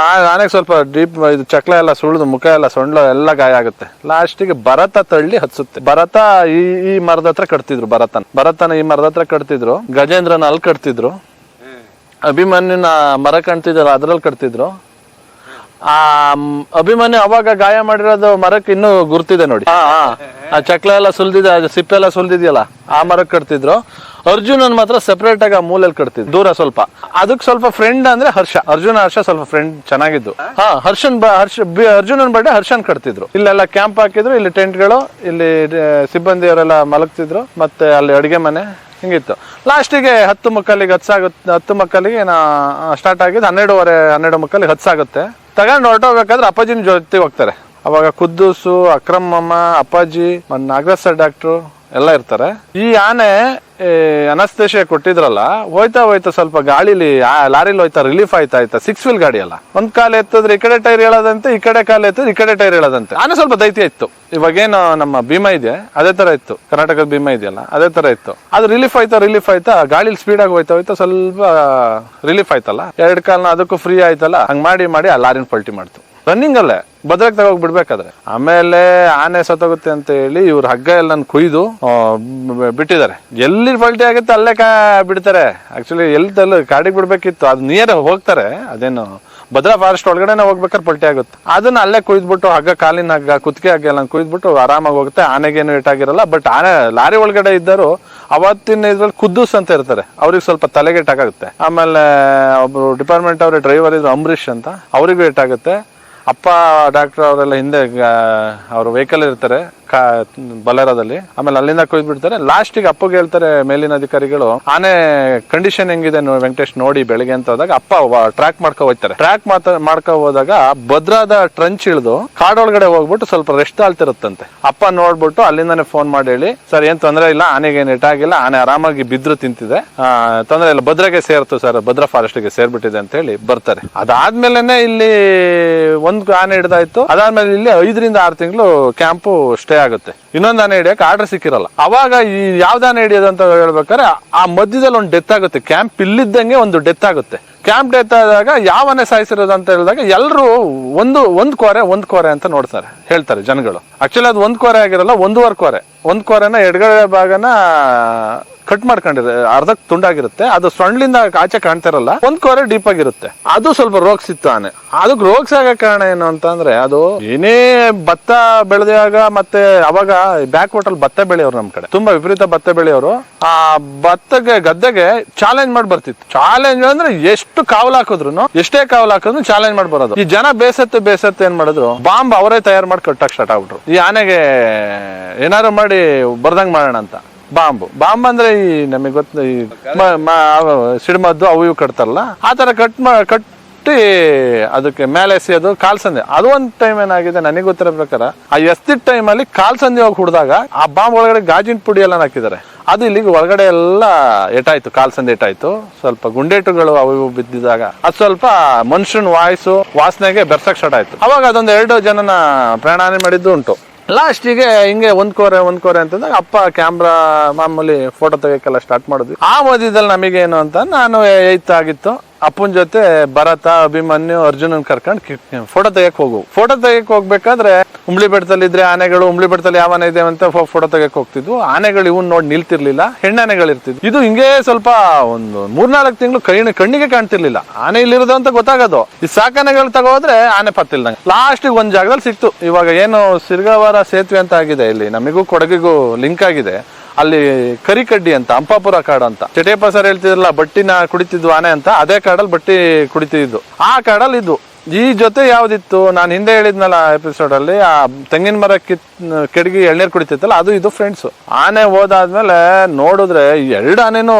ಆನೆಗೆ ಸ್ವಲ್ಪ ಡೀಪ್ ಚಕ್ಲ ಎಲ್ಲ ಸುಳಿದು ಮುಖ ಎಲ್ಲ ಸೊಂಡ್ಲು ಎಲ್ಲ ಗಾಯ ಆಗುತ್ತೆ. ಲಾಸ್ಟಿಗೆ ಭರತ ತಳ್ಳಿ ಹತ್ಸುತ್ತೆ. ಭರತ ಈ ಮರದ ಹತ್ರ ಕಟ್ತಿದ್ರು. ಭರತನ ಈ ಮರದ ಹತ್ರ ಕಟ್ತಿದ್ರು. ಗಜೇಂದ್ರನ ಅಲ್ಲಿ ಕಟ್ತಿದ್ರು. ಅಭಿಮನ್ಯುನ ಮರ ಕಾಣ್ತಿದ್ರಲ್ಲ ಅದ್ರಲ್ಲಿ ಕಟ್ತಿದ್ರು. ಆ ಅಭಿಮನ್ಯು ಅವಾಗ ಗಾಯ ಮಾಡಿರೋದು ಮರಕ್ಕೆ ಇನ್ನೂ ಗುರ್ತಿದೆ ನೋಡಿ. ಆ ಚಕ್ಲ ಎಲ್ಲ ಸುಲ್ದಿದೆ, ಸಿಪ್ಪೆ ಎಲ್ಲ ಸುಲ್ದಿದ್ಯಲ್ಲ, ಆ ಮರಕ್ಕೆ ಕಟ್ತಿದ್ರು. ಅರ್ಜುನನ್ ಮಾತ್ರ ಸೆಪರೇಟ್ ಆಗಿ ಆ ಮೂಲೆಯಲ್ಲಿ ಕಟ್ತಿದ್ರು, ದೂರ ಸ್ವಲ್ಪ. ಅದಕ್ಕೆ ಸ್ವಲ್ಪ ಫ್ರೆಂಡ್ ಅಂದ್ರೆ ಅರ್ಜುನ ಹರ್ಷ ಸ್ವಲ್ಪ ಫ್ರೆಂಡ್ ಚೆನ್ನಾಗಿದ್ದು. ಅರ್ಜುನನ್ ಬರ್ಡೆ ಹರ್ಷನ್ ಕಟ್ತಿದ್ರು. ಇಲ್ಲೆಲ್ಲ ಕ್ಯಾಂಪ್ ಹಾಕಿದ್ರು, ಇಲ್ಲಿ ಟೆಂಟ್ಗಳು, ಇಲ್ಲಿ ಸಿಬ್ಬಂದಿಯವರೆಲ್ಲ ಮಲಗ್ತಿದ್ರು, ಮತ್ತೆ ಅಲ್ಲಿ ಅಡಿಗೆ ಮನೆ ಹಿಂಗಿತ್ತು. ಲಾಸ್ಟಿಗೆ 10:30 10:30 ಸ್ಟಾರ್ಟ್ ಆಗಿದ್ದು 12:30 ಹತ್ಸಾಗುತ್ತೆ. ತಗೊಂಡು ಹೊರಟೋಗ್ಬೇಕಾದ್ರೆ ಅಪ್ಪಾಜಿನ ಜೊತೆ ಹೋಗ್ತಾರೆ. ಅವಾಗ ಕುದ್ದೂಸು, ಅಕ್ರಮಮ್ಮ, ಅಪ್ಪಾಜಿ, ನಾಗರಾಜ್ ಸರ್ ಡಾಕ್ಟ್ರು ಎಲ್ಲ ಇರ್ತಾರೆ. ಈ ಆನೆ ಅನಸ್ತೇಶಿಯಾ ಕೊಟ್ಟಿದ್ರಲ್ಲ, ಹೋಯ್ತಾ ಸ್ವಲ್ಪ ಗಾಳಿಲಿ ಲಾರಿಲಿ ಹೋಯ್ತಾ ರಿಲೀಫ್ ಆಯ್ತಾ 6 ವೀಲ್ ಗಾಡಿ ಅಲ್ಲ. ಒಂದ್ ಕಾಲ ಎತ್ತಿದ್ರೆ ಈ ಕಡೆ ಟೈರ್ ಹೇಳೋದಂತೆ, ಈ ಕಡೆ ಕಾಲ ಎತ್ತಿದ್ರೆ ಈ ಕಡೆ ಟೈರ್ ಹೇಳೋದಂತೆ. ಆನೆ ಸ್ವಲ್ಪ ದೈತ್ಯ ಇತ್ತು. ಇವಾಗೇನು ನಮ್ಮ ಭೀಮಾ ಇದೆ ಅದೇ ತರ ಇತ್ತು, ಕರ್ನಾಟಕದ ಭೀಮಾ ಇದೆಯಲ್ಲ ಅದೇ ತರ ಇತ್ತು. ಅದು ರಿಲೀಫ್ ಆಯ್ತಾ ಗಾಳಿಲಿ ಸ್ಪೀಡ್ ಆಗಿ ಹೋಯ್ತಾ ಸ್ವಲ್ಪ ರಿಲೀಫ್ ಆಯ್ತಲ್ಲ, 2 ಕಾಲ್ನ ಅದಕ್ಕೂ ಫ್ರೀ ಆಯ್ತಲ್ಲ. ಹಂಗ್ ಮಾಡಿ ಆ ಲಾರಿನ ಪಲ್ಟಿ ಮಾಡ್ತು ರನ್ನಿಂಗ್ ಅಲ್ಲೇ ಭದ್ರಾಗ್ ತಗೋಗ್ ಬಿಡ್ಬೇಕಾದ್ರೆ. ಆಮೇಲೆ ಆನೆ ಸತ್ತೋಗುತ್ತೆ ಅಂತ ಹೇಳಿ ಇವ್ರ ಹಗ್ಗ ಎಲ್ಲ ಕುಯ್ದು ಬಿಟ್ಟಿದ್ದಾರೆ. ಎಲ್ಲಿ ಪಲ್ಟಿ ಆಗುತ್ತೆ ಅಲ್ಲೇ ಬಿಡ್ತಾರೆ. ಆಕ್ಚುಲಿ ಎಲ್ಲಿ ಕಾಡಿಗೆ ಬಿಡ್ಬೇಕಿತ್ತು, ಅದು ನಿಯರ್ ಹೋಗ್ತಾರೆ. ಅದೇನು ಭದ್ರಾ ಫಾರೆಸ್ಟ್ ಒಳಗಡೆ ಹೋಗ್ಬೇಕಾದ್ರೆ ಪಲ್ಟಿ ಆಗುತ್ತೆ. ಅದನ್ನ ಅಲ್ಲೇ ಕುಯ್ದ್ಬಿಟ್ಟು ಹಗ್ಗ, ಕಾಲಿನ ಹಗ್ಗ, ಕುತ್ತಿಗೆ ಹಗ್ಗ ಎಲ್ಲ ಕುಯ್ದ್ಬಿಟ್ಟು ಆರಾಮಾಗಿ ಹೋಗುತ್ತೆ. ಆನೆಗೇನು ಏಟಾಗಿರಲ್ಲ. ಬಟ್ ಆನೆ ಲಾರಿ ಒಳಗಡೆ ಇದ್ದರು ಅವತ್ತಿನ ಇದ್ರಲ್ಲಿ ಕುದ್ದೂಸ್ ಅಂತ ಇರ್ತಾರೆ, ಅವ್ರಿಗೆ ಸ್ವಲ್ಪ ತಲೆಗೆ ಏಟಾಗುತ್ತೆ. ಆಮೇಲೆ ಒಬ್ರು ಡಿಪಾರ್ಟ್ಮೆಂಟ್ ಅವ್ರ ಡ್ರೈವರ್ ಇದ್ರು ಅಂಬರೀಶ್ ಅಂತ, ಅವರಿಗೂ ಏಟಾಗುತ್ತೆ. ಅಪ್ಪ ಡಾಕ್ಟರ್ ಅವರೆಲ್ಲ ಹಿಂದೆ ಅವ್ರ ವೆಹಿಕಲ್ ಇರ್ತಾರೆ ಬಲೇರಾದಲ್ಲಿ. ಆಮೇಲೆ ಅಲ್ಲಿಂದ ಕೊಯ್ದು ಬಿಡ್ತಾರೆ. ಲಾಸ್ಟಿಗೆ ಅಪ್ಪಗೆ ಹೇಳ್ತಾರೆ ಮೇಲಿನ ಅಧಿಕಾರಿಗಳು, ಆನೆ ಕಂಡೀಷನ್ ಹೆಂಗಿದೆ ವೆಂಕಟೇಶ್ ನೋಡಿ ಬೆಳಿಗ್ಗೆ ಅಂತ ಹೋದಾಗ ಅಪ್ಪ ಟ್ರ್ಯಾಕ್ ಮಾಡ್ಕೊ ಹೋಗ್ತಾರೆ. ಟ್ರ್ಯಾಕ್ ಮಾಡ್ಕೊ ಹೋದಾಗ ಭದ್ರಾದ ಟ್ರಂಚ್ ಇಳಿದು ಕಾಡೊಳಗಡೆ ಹೋಗ್ಬಿಟ್ಟು ಸ್ವಲ್ಪ ರೆಸ್ಟ್ ಆಳ್ತಿರುತ್ತಂತೆ. ಅಪ್ಪ ನೋಡ್ಬಿಟ್ಟು ಅಲ್ಲಿಂದಾನೆ ಫೋನ್ ಮಾಡಿ ಹೇಳಿ, ಸರ್ ಏನ್ ತೊಂದರೆ ಇಲ್ಲ, ಆನೆಗೆ ಏನ್ ಏಟಾಗಿಲ್ಲ, ಆನೆ ಆರಾಮಾಗಿ ಬಿದ್ರು ತಿಂತಿದೆ, ತೊಂದರೆ ಇಲ್ಲ, ಭದ್ರಾಗೆ ಸೇರ್ತು ಸರ್, ಭದ್ರಾ ಫಾರೆಸ್ಟ್ ಗೆ ಸೇರ್ಬಿಟ್ಟಿದೆ ಅಂತ ಹೇಳಿ ಬರ್ತಾರೆ. ಅದಾದ್ಮೇಲೆನೆ ಇಲ್ಲಿ ಒಂದು ಆನೆ ಹಿಡ್ದಾಯ್ತು. ಅದಾದ್ಮೇಲೆ ಇಲ್ಲಿ 5 ರಿಂದ 6 ತಿಂಗಳು ಕ್ಯಾಂಪು ಸ್ಟೇ ಆಗುತ್ತೆ. ಇನ್ನೊಂದು ಆನೆ ಹಿಡಿಯಕ್ಕೆ ಆರ್ಡರ್ ಸಿಕ್ಕಿರಲ್ಲ. ಅವಾಗ ಈ ಯಾವ್ದು ಆನೆ ಹಿಡಿಯೋದು ಅಂತ ಹೇಳ್ಬೇಕಾದ್ರೆ ಆ ಮಧ್ಯದಲ್ಲಿ ಒಂದು ಡೆತ್ ಆಗುತ್ತೆ. ಕ್ಯಾಂಪ್ ಇಲ್ಲಿದ್ದಂಗೆ ಒಂದು ಡೆತ್ ಆಗುತ್ತೆ. ಕ್ಯಾಂಪ್ ಡೆತ್ ಆದಾಗ ಯಾವ ಆನೆ ಸಾಯಿಸಿರೋದು ಅಂತ ಹೇಳಿದಾಗ ಎಲ್ಲರೂ ಒಂದ್ ಕೋರೆ ಅಂತ ನೋಡ್ತಾರೆ, ಹೇಳ್ತಾರೆ ಜನಗಳು. ಆಕ್ಚುಲಿ ಅದು 1 ಕೋರೆ ಆಗಿರಲ್ಲ, 1.5 ಕೋರೆ. 1 ಕೋರೆನ ಎಡಗಡೆ ಭಾಗನ ಕಟ್ ಮಾಡ್ಕೊಂಡಿರುತ್ತೆ, ಅರ್ಧಕ್ಕೆ ತುಂಡಾಗಿರುತ್ತೆ. ಅದು ಸೊಂಡ್ಲಿಂದ ಆಚೆ ಕಾಣ್ತಿರಲ್ಲ. 1 ಕೋರೆ ಡೀಪ್ ಆಗಿರುತ್ತೆ. ಅದು ಸ್ವಲ್ಪ ರೋಗ್ಸಿತ್ತು ಆನೆ. ಅದಕ್ಕೆ ರೋಗ್ಸಾಗ ಕಾರಣ ಏನು ಅಂತಂದ್ರೆ, ಅದು ಏನೇ ಭತ್ತ ಬೆಳೆದಾಗ ಮತ್ತೆ ಅವಾಗ ಬ್ಯಾಕ್ ವಾಟರ್ ಭತ್ತ ಬೆಳೆಯೋರು ನಮ್ ಕಡೆ ತುಂಬಾ ವಿಪರೀತ ಭತ್ತ ಬೆಳೆಯೋರು. ಆ ಭತ್ತಗೆ ಗದ್ದೆಗೆ ಚಾಲೆಂಜ್ ಮಾಡಿ ಬರ್ತಿತ್ತು. ಚಾಲೆಂಜ್ ಅಂದ್ರೆ ಎಷ್ಟು ಕಾವಲ್ ಹಾಕಿದ್ರು, ಎಷ್ಟೇ ಕಾವಲ್ ಹಾಕಿದ್ರು ಚಾಲೆಂಜ್ ಮಾಡಿ ಬರೋದು. ಈ ಜನ ಬೇಸತ್ತೆ ಏನ್ ಮಾಡಿದ್ರು, ಬಾಂಬ್ ಅವರೇ ತಯಾರು ಮಾಡಿ ಕಟ್ಟಕ್ ಸ್ಟಾರ್ಟ್ ಆಗ್ಬಿಟ್ರು. ಈ ಆನೆಗೆ ಏನಾದ್ರು ಮಾಡಿ ಬರ್ದಂಗ್ ಮಾಡೋಣ ಅಂತ ಬಾಂಬ್ ಅಂದ್ರೆ ಈ ನಮಗೆ ಗೊತ್ತ ಈ ಸಿಡಿಮದ್ದು ಅವು ಇವು ಕಟ್ತಾರಲ್ಲ, ಆ ತರ ಕಟ್ಟಿ ಅದಕ್ಕೆ ಮೇಲೆ ಎಸೆಯೋದು ಕಾಲ್ಸಂದೆ. ಅದು ಒಂದ್ ಟೈಮ್ ಏನಾಗಿದೆ ನನಗೆ ಗೊತ್ತಿರೋ ಪ್ರಕಾರ, ಆ ಎಸ್ತಿದ ಟೈಮ್ ಅಲ್ಲಿ ಕಾಲ್ಸಂದೆ ಹೋಗಿ ಹುಡ್ದಾಗ ಆ ಬಾಂಬ್ ಒಳಗಡೆ ಗಾಜಿನ ಪುಡಿ ಎಲ್ಲ ಹಾಕಿದ್ದಾರೆ. ಅದು ಇಲ್ಲಿಗೆ ಒಳಗಡೆ ಎಲ್ಲ ಏಟಾಯ್ತು, ಕಾಲ್ಸಂದೆ ಏಟಾಯ್ತು. ಸ್ವಲ್ಪ ಗುಂಡೇಟುಗಳು ಅವು ಇವು ಬಿದ್ದಿದಾಗ ಅದು ಸ್ವಲ್ಪ ಮನುಷ್ಯನ ವಾಸನೆಗೆ ಬೆರ್ಸಕ್ ಸ್ಟಾರ್ಟ್ ಆಯ್ತು. ಅವಾಗ ಅದೊಂದು 2 ಜನನ ಪ್ರಾಣಹಾನಿ ಮಾಡಿದ್ದು ಉಂಟು. ಲಾಸ್ಟಿಗೆ ಹಿಂಗೆ 1 ಕೋರೆ ಅಂತಂದಾಗ ಅಪ್ಪ ಕ್ಯಾಮ್ರಾ ಮಾಮೂಲಿ ಫೋಟೋ ತೆಗಿಯಕ್ಕೆಲ್ಲ ಸ್ಟಾರ್ಟ್ ಮಾಡಿದ್ವಿ. ಆ ಮಧ್ಯದಲ್ಲಿ ನಮಗೇನು ಅಂತ, ನಾನು 8th ಆಗಿತ್ತು, ಅಪ್ಪನ ಜೊತೆ ಭರತ, ಅಭಿಮನ್ಯು, ಅರ್ಜುನನ್ ಕರ್ಕೊಂಡು ಫೋಟೋ ತೆಗಿಯಕ್ ಹೋಗ್ಬೇಕಾದ್ರೆ ಉಂಬ್ಳಿ ಬೆಟ್ಟದಲ್ಲಿ ಇದ್ರೆ ಆನೆಗಳು, ಉಂಬ್ಳಿ ಬೆಟ್ಟದಲ್ಲಿ ಯಾವ ಆನೆ ಇದೆ ಅಂತ ಫೋಟೋ ತೆಗಿಯಕ್ ಹೋಗ್ತಿದ್ವು. ಆನೆಗಳು ಇವನ್ ನೋಡಿ ನಿಲ್ತಿರ್ಲಿಲ್ಲ, ಹೆಣ್ಣಾನೆಗಳು ಇರ್ತಿದ್ವು. ಇದು ಹಿಂಗೆ ಸ್ವಲ್ಪ ಒಂದು 3-4 ತಿಂಗಳು ಕಣ್ಣಿಗೆ ಕಾಣ್ತಿರ್ಲಿಲ್ಲ. ಆನೆ ಇಲ್ಲಿರೋದು ಅಂತ ಗೊತ್ತಾಗೋದು. ಈ ಸಾಕಾನೆಗಳು ತಗೋದ್ರೆ ಆನೆ ಪತ್ತಿಲ್ದಂಗೆ. ಲಾಸ್ಟಿಗೆ ಒಂದ್ ಜಾಗದಲ್ಲಿ ಸಿಕ್ತು. ಇವಾಗ ಏನು ಸಿರ್ಗಾವರ ಸೇತುವೆ ಅಂತ ಆಗಿದೆ, ಇಲ್ಲಿ ನಮಗೂ ಕೊಡಗಿಗೂ ಲಿಂಕ್ ಆಗಿದೆ. ಅಲ್ಲಿ ಕರಿಕಡ್ಡಿ ಅಂತ ಅಂಪಾಪುರ ಕಾಡು ಅಂತ ಚಟೇಪ ಸರ್ ಹೇಳ್ತಿದ್ರಲ್ಲ ಬಟ್ಟಿನ ಕುಡಿತಿದ್ವು ಆನೆ ಅಂತ, ಅದೇ ಕಾಡಲ್ಲಿ ಬಟ್ಟಿ ಕುಡಿತಿದ್ದು. ಆ ಕಾಡಲ್ಲಿ ಇದು ಈ ಜೊತೆ ಯಾವ್ದಿತ್ತು, ನಾನು ಹಿಂದೆ ಹೇಳಿದ್ನಲ್ಲ ಎಪಿಸೋಡ್ ಅಲ್ಲಿ, ಆ ತೆಂಗಿನ ಮರ ಕೆಡಗಿ ಎಳ್ನೀರ್ ಕುಡಿತಿತ್ತಲ್ಲ, ಅದು ಇದು ಫ್ರೆಂಡ್ಸ್. ಆನೆ ಹೋದಾದ್ಮೇಲೆ ನೋಡಿದ್ರೆ ಎರಡು ಆನೆನೂ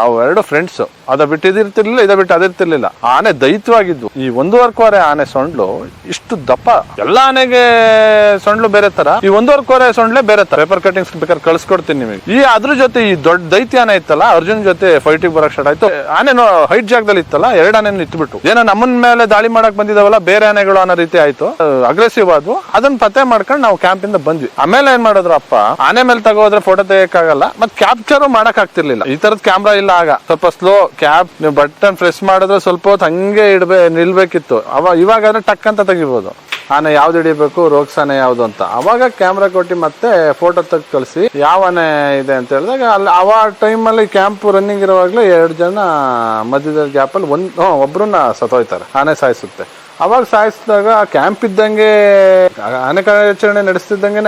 ಅವೆರಡು ಫ್ರೆಂಡ್ಸ್. ಅದ ಬಿಟ್ಟು ಇದಿರ್ತಿರ್ಲಿಲ್ಲ, ಇದ ಬಿಟ್ಟು ಅದಿರ್ತಿರ್ಲಿಲ್ಲ. ಆನೆ ದೈತ್ಯವಾಗಿದ್ದು. ಈ 1.25 ಆನೆ ಸೊಂಡ್ಲು ಇಷ್ಟು ದಪ್ಪ. ಎಲ್ಲಾ ಆನೆಗೆ ಸೊಂಡ್ಲು ಬೇರೆ ತರ, ಈ 1.25 ಸೊಂಡ್ಲೆ ಬೇರೆ ತರ. ಪೇಪರ್ ಕಟಿಂಗ್ಸ್ ಬೇಕಾದ್ರೆ ಕಳ್ಸ್ಕೊಡ್ತೀನಿ ನಿಮಗೆ. ಈ ಅದ್ರ ಜೊತೆ ಈ ದೊಡ್ಡ ದೈತ್ಯ ಆನೆ ಇತ್ತಲ್ಲ, ಅರ್ಜುನ್ ಜೊತೆ ಫೈಟಿಂಗ್ ಬರಕ್ ಸ್ಟಾರ್ಟ್ ಆಯ್ತು. ಆನೆ ಹೈಟ್ ಜಾಗದಲ್ಲಿ ಇತ್ತಲ್ಲ, ಎರಡು ಆನೆ ಇಟ್ಬಿಟ್ಟು ಏನೋ ನಮ್ಮನ್ ಮೇಲೆ ದಾಳಿ ಮಾಡಕ್ ಬಂದಿದಾವಲ್ಲ ಬೇರೆ ಆನೆಗಳು ಅನ್ನೋ ರೀತಿ ಆಯ್ತು. ಅಗ್ರೆಸಿವ್ ಆದ್ವು. ಅದನ್ನ ಪತ್ತೆ ಮಾಡ್ಕೊಂಡು ನಾವು ಕ್ಯಾಂಪ್ ಇಂದ ಬಂದ್ವಿ. ಆಮೇಲೆ ಏನ್ ಮಾಡಿದ್ರು ಅಪ್ಪ, ಆನೆ ಮೇಲೆ ತಗೋದ್ರೆ ಫೋಟೋ ತೆಗಿಯಕ್ಕಾಗಲ್ಲ, ಮತ್ತೆ ಕ್ಯಾಪ್ಚರ್ ಮಾಡಕ್ ಆಗ್ತಿರ್ಲಿಲ್ಲ. ಈ ತರದ ಕ್ಯಾಮ್ರಾ ಇಲ್ಲ ಆಗ. ಸ್ವಲ್ಪ ಸ್ಲೋ ಕ್ಯಾಪ್, ನೀವು ಬಟನ್ ಪ್ರೆಸ್ ಮಾಡಿದ್ರೆ ಸ್ವಲ್ಪ ಹೊತ್ತು ಹಂಗೆ ನಿಲ್ಬೇಕಿತ್ತು. ಇವಾಗಾದ್ರೆ ಟಕ್ ಅಂತ ತೆಗಿಬಹುದು. ಆನೆ ಯಾವ್ದು ಹಿಡಿಬೇಕು, ರೋಗ್ಸ್ ಆನೆ ಯಾವ್ದು ಅಂತ. ಅವಾಗ ಕ್ಯಾಮ್ರಾ ಕೊಟ್ಟು ಮತ್ತೆ ಫೋಟೋ ತೆಗೆದು ಕಳಿಸಿ ಯಾವ ಆನೆ ಇದೆ ಅಂತ ಹೇಳಿದಾಗ, ಅಲ್ಲಿ ಆ ಟೈಮಲ್ಲಿ ಕ್ಯಾಂಪ್ ರನ್ನಿಂಗ್ ಇರುವಾಗಲೇ 2 ಜನ ಮಧ್ಯದ ಗ್ಯಾಪಲ್ಲಿ ಒಬ್ರನ್ನ ಸತ್ತೋಯ್ತಾರೆ, ಆನೆ ಸಾಯಿಸುತ್ತೆ. ಅವಾಗ ಸಾಯಿಸಿದಾಗ ಕ್ಯಾಂಪ್ ಇದ್ದಂಗೆ ಆನೆ ಕಾರ್ಯಾಚರಣೆ ನಡೆಸ್ತಿದ್ದಂಗೆ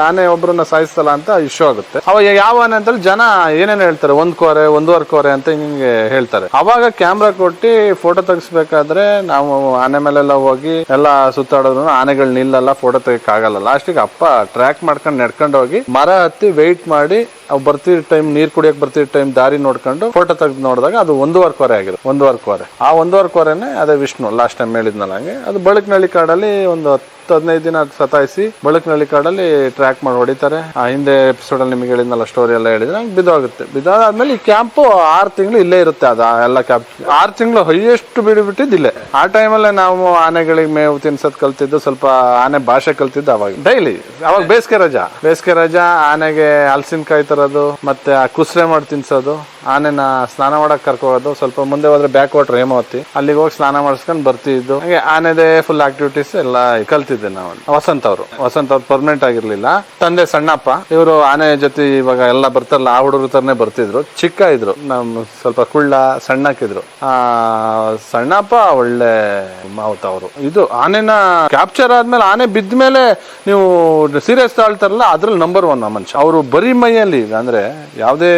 ಆನೆ ಒಬ್ರನ್ನ ಸಾಯಿಸ್ತಲ್ಲ ಅಂತ ಇಶ್ಯೂ ಆಗುತ್ತೆ. ಅವಾಗ ಯಾವ ಆನೆ ಅಂತ ಜನ ಏನೇನು ಹೇಳ್ತಾರೆ, 1 ಕೋರೆ 1.25 ಕೋರೆ ಅಂತ ಹಿಂಗೆ ಹೇಳ್ತಾರೆ. ಅವಾಗ ಕ್ಯಾಮ್ರಾ ಕೊಟ್ಟು ಫೋಟೋ ತೆಗಿಸ್ಬೇಕಾದ್ರೆ ನಾವು ಆನೆ ಮೇಲೆಲ್ಲ ಹೋಗಿ ಎಲ್ಲ ಸುತ್ತಾಡೋದ್ರು ಆನೆಗಳು ನಿಲ್ಲಲ್ಲ, ಫೋಟೋ ತೆಗಿಯಕ್ ಆಗಲ್ಲ. ಲಾಸ್ಟಿಗೆ ಅಪ್ಪ ಟ್ರ್ಯಾಕ್ ಮಾಡ್ಕೊಂಡು ನಡ್ಕೊಂಡು ಹೋಗಿ ಮರ ಹತ್ತಿ ವೆಯ್ಟ್ ಮಾಡಿ ಅವ್ ಬರ್ತಿದ್ ಟೈಮ್, ನೀರ್ ಕುಡಿಯಕ್ ಬರ್ತಿದ್ ಟೈಮ್ ದಾರಿ ನೋಡ್ಕೊಂಡು ಫೋಟೋ ತೆಗೆದು ನೋಡಿದಾಗ ಅದು 1.25 ಕೋರೆ ಆಗಿದೆ. 1.25 ಕೋರೆ. ಆ 1.25 ಕೋರೆನೆ ಅದೇ ವಿಷ್ಣು ಲಾಸ್ಟ್ ಟೈಮ್ ಹೇಳಿದ್ನಲ್ಲ ಹಂಗೆ. ಅದು ಬಳಕನಹಳ್ಳಿ ಕಾಡಲ್ಲಿ ಒಂದು 10-15 ದಿನ ಸತಾಯಿಸಿ ಬಳಕನಹಳ್ಳಿ ಕಾಡಲ್ಲಿ ಟ್ರ್ಯಾಕ್ ಮಾಡಿ ಹೊಡಿತಾರೆ. ಆ ಹಿಂದೆ ಎಪಿಸೋಡ್ ಅಲ್ಲಿ ನಿಮಗೆ ಹೇಳಿದ್ನಲ್ಲ ಸ್ಟೋರಿ ಎಲ್ಲ ಹೇಳಿದ್ರೆ ಹಂಗೆ ಬಿದ್ದೋಗುತ್ತೆ. ಬಿದ್ದಾದ್ಮೇಲೆ ಈ ಕ್ಯಾಂಪ್ 6 ತಿಂಗಳು ಇಲ್ಲೇ ಇರುತ್ತೆ. ಅದ ಎಲ್ಲ ಕ್ಯಾಂಪ್ 6 ತಿಂಗಳು ಹೈಯೆಸ್ಟ್ ಬಿಟ್ಟಿದ್ದು ಇಲ್ಲೇ. ಆ ಟೈಮಲ್ಲೇ ನಾವು ಆನೆಗಳಿಗೆ ಮೇವು ತಿನ್ಸೋದ್ ಕಲ್ತಿದ್ದು, ಸ್ವಲ್ಪ ಆನೆ ಭಾಷೆ ಕಲ್ತಿದ್ದು ಅವಾಗ. ಡೈಲಿ ಅವಾಗ ಬೇಸಿಗೆ ರಜಾ ಆನೆಗೆ ಹಲಸಿನಕಾಯಿ ತರೋದು, ಮತ್ತೆ ಆ ಕುಸ್ರೆ ಮಾಡಿ ತಿನ್ಸೋದು, ಆನೆನ ಸ್ನಾನ ಮಾಡಕ್ ಕರ್ಕೋದು. ಸ್ವಲ್ಪ ಮುಂದೆ ಹೋದ್ರೆ ಬ್ಯಾಕ್ ವಾಟರ್ ಹೇಮಾವತಿ, ಅಲ್ಲಿಗೆ ಹೋಗಿ ಸ್ನಾನ ಮಾಡಿಸ್ಕೊಂಡು ಬರ್ತಿದ್ದು. ಹಾಗೆ ಆನೆದೇ ಫುಲ್ ಆಕ್ಟಿವಿಟೀಸ್ ಎಲ್ಲ ಕಲ್ತಿದ್ದೆ ನಾವು. ವಸಂತ್ ಅವ್ರು ಪರ್ಮನೆಂಟ್ ಆಗಿರ್ಲಿಲ್ಲ. ತಂದೆ ಸಣ್ಣಪ್ಪ, ಇವರು ಆನೆ ಜೊತೆ ಇವಾಗ ಎಲ್ಲ ಬರ್ತಾರಲ್ಲ ಆ ಹುಡುಗರು ತರನೇ ಬರ್ತಿದ್ರು. ಚಿಕ್ಕ ಇದ್ರು, ನಮ್ ಸ್ವಲ್ಪ ಕುಳ್ಳ ಸಣ್ಣಕ್ಕಿದ್ರು. ಸಣ್ಣಪ್ಪ ಒಳ್ಳೆ ಮಾವುತ ಅವರು. ಇದು ಆನೆನ ಕ್ಯಾಪ್ಚರ್ ಆದ್ಮೇಲೆ, ಆನೆ ಬಿದ್ಮೇಲೆ ನೀವು ಸೀರಿಯಸ್ ತಾಳ್ತಾರಲ್ಲ, ಅದ್ರಲ್ಲಿ ನಂಬರ್ 1 ಮನುಷ್ಯ. ಅವರು ಬರೀ ಮೈಯಲ್ಲಿ, ಅಂದ್ರೆ ಯಾವ್ದೇ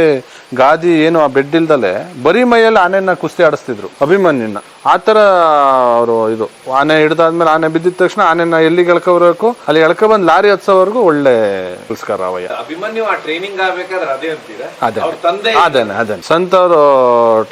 ಗಾದಿ ಏನು ಆ ಬೆಡ್ ಇಲ್ದಲೆ ಬರೀ ಮೈಯಲ್ಲಿ ಆನೆನ ಕುಸ್ತಿ ಆಡಿಸ್ತಿದ್ರು, ಅಭಿಮನ್ಯುನ. ಆತರ ಅವರು ಇದು ಆನೆ ಹಿಡ್ದಾದ್ಮೇಲೆ, ಆನೆ ಬಿದ್ದಿದ ತಕ್ಷಣ ಆನೆನ ಎಲ್ಲಿಗೆ ಎಳ್ಕೊಬರ್ಬೇಕು ಅಲ್ಲಿ ಎಳ್ಕೊ ಬಂದ್ ಲಾರಿ ಹತ್ಸೋವರೆಗೂ ಒಳ್ಳೆ ಪುರಸ್ಕಾರ. ಅವಯ್ಯ ಅಭಿಮನ್ಯು ಟ್ರೈನಿಂಗ್ ಆಗ್ಬೇಕಾದ್ರೆ ಅದೇ ಅಂತೀರಾ? ಅದೇನೆ ಸಂತ ಅವರು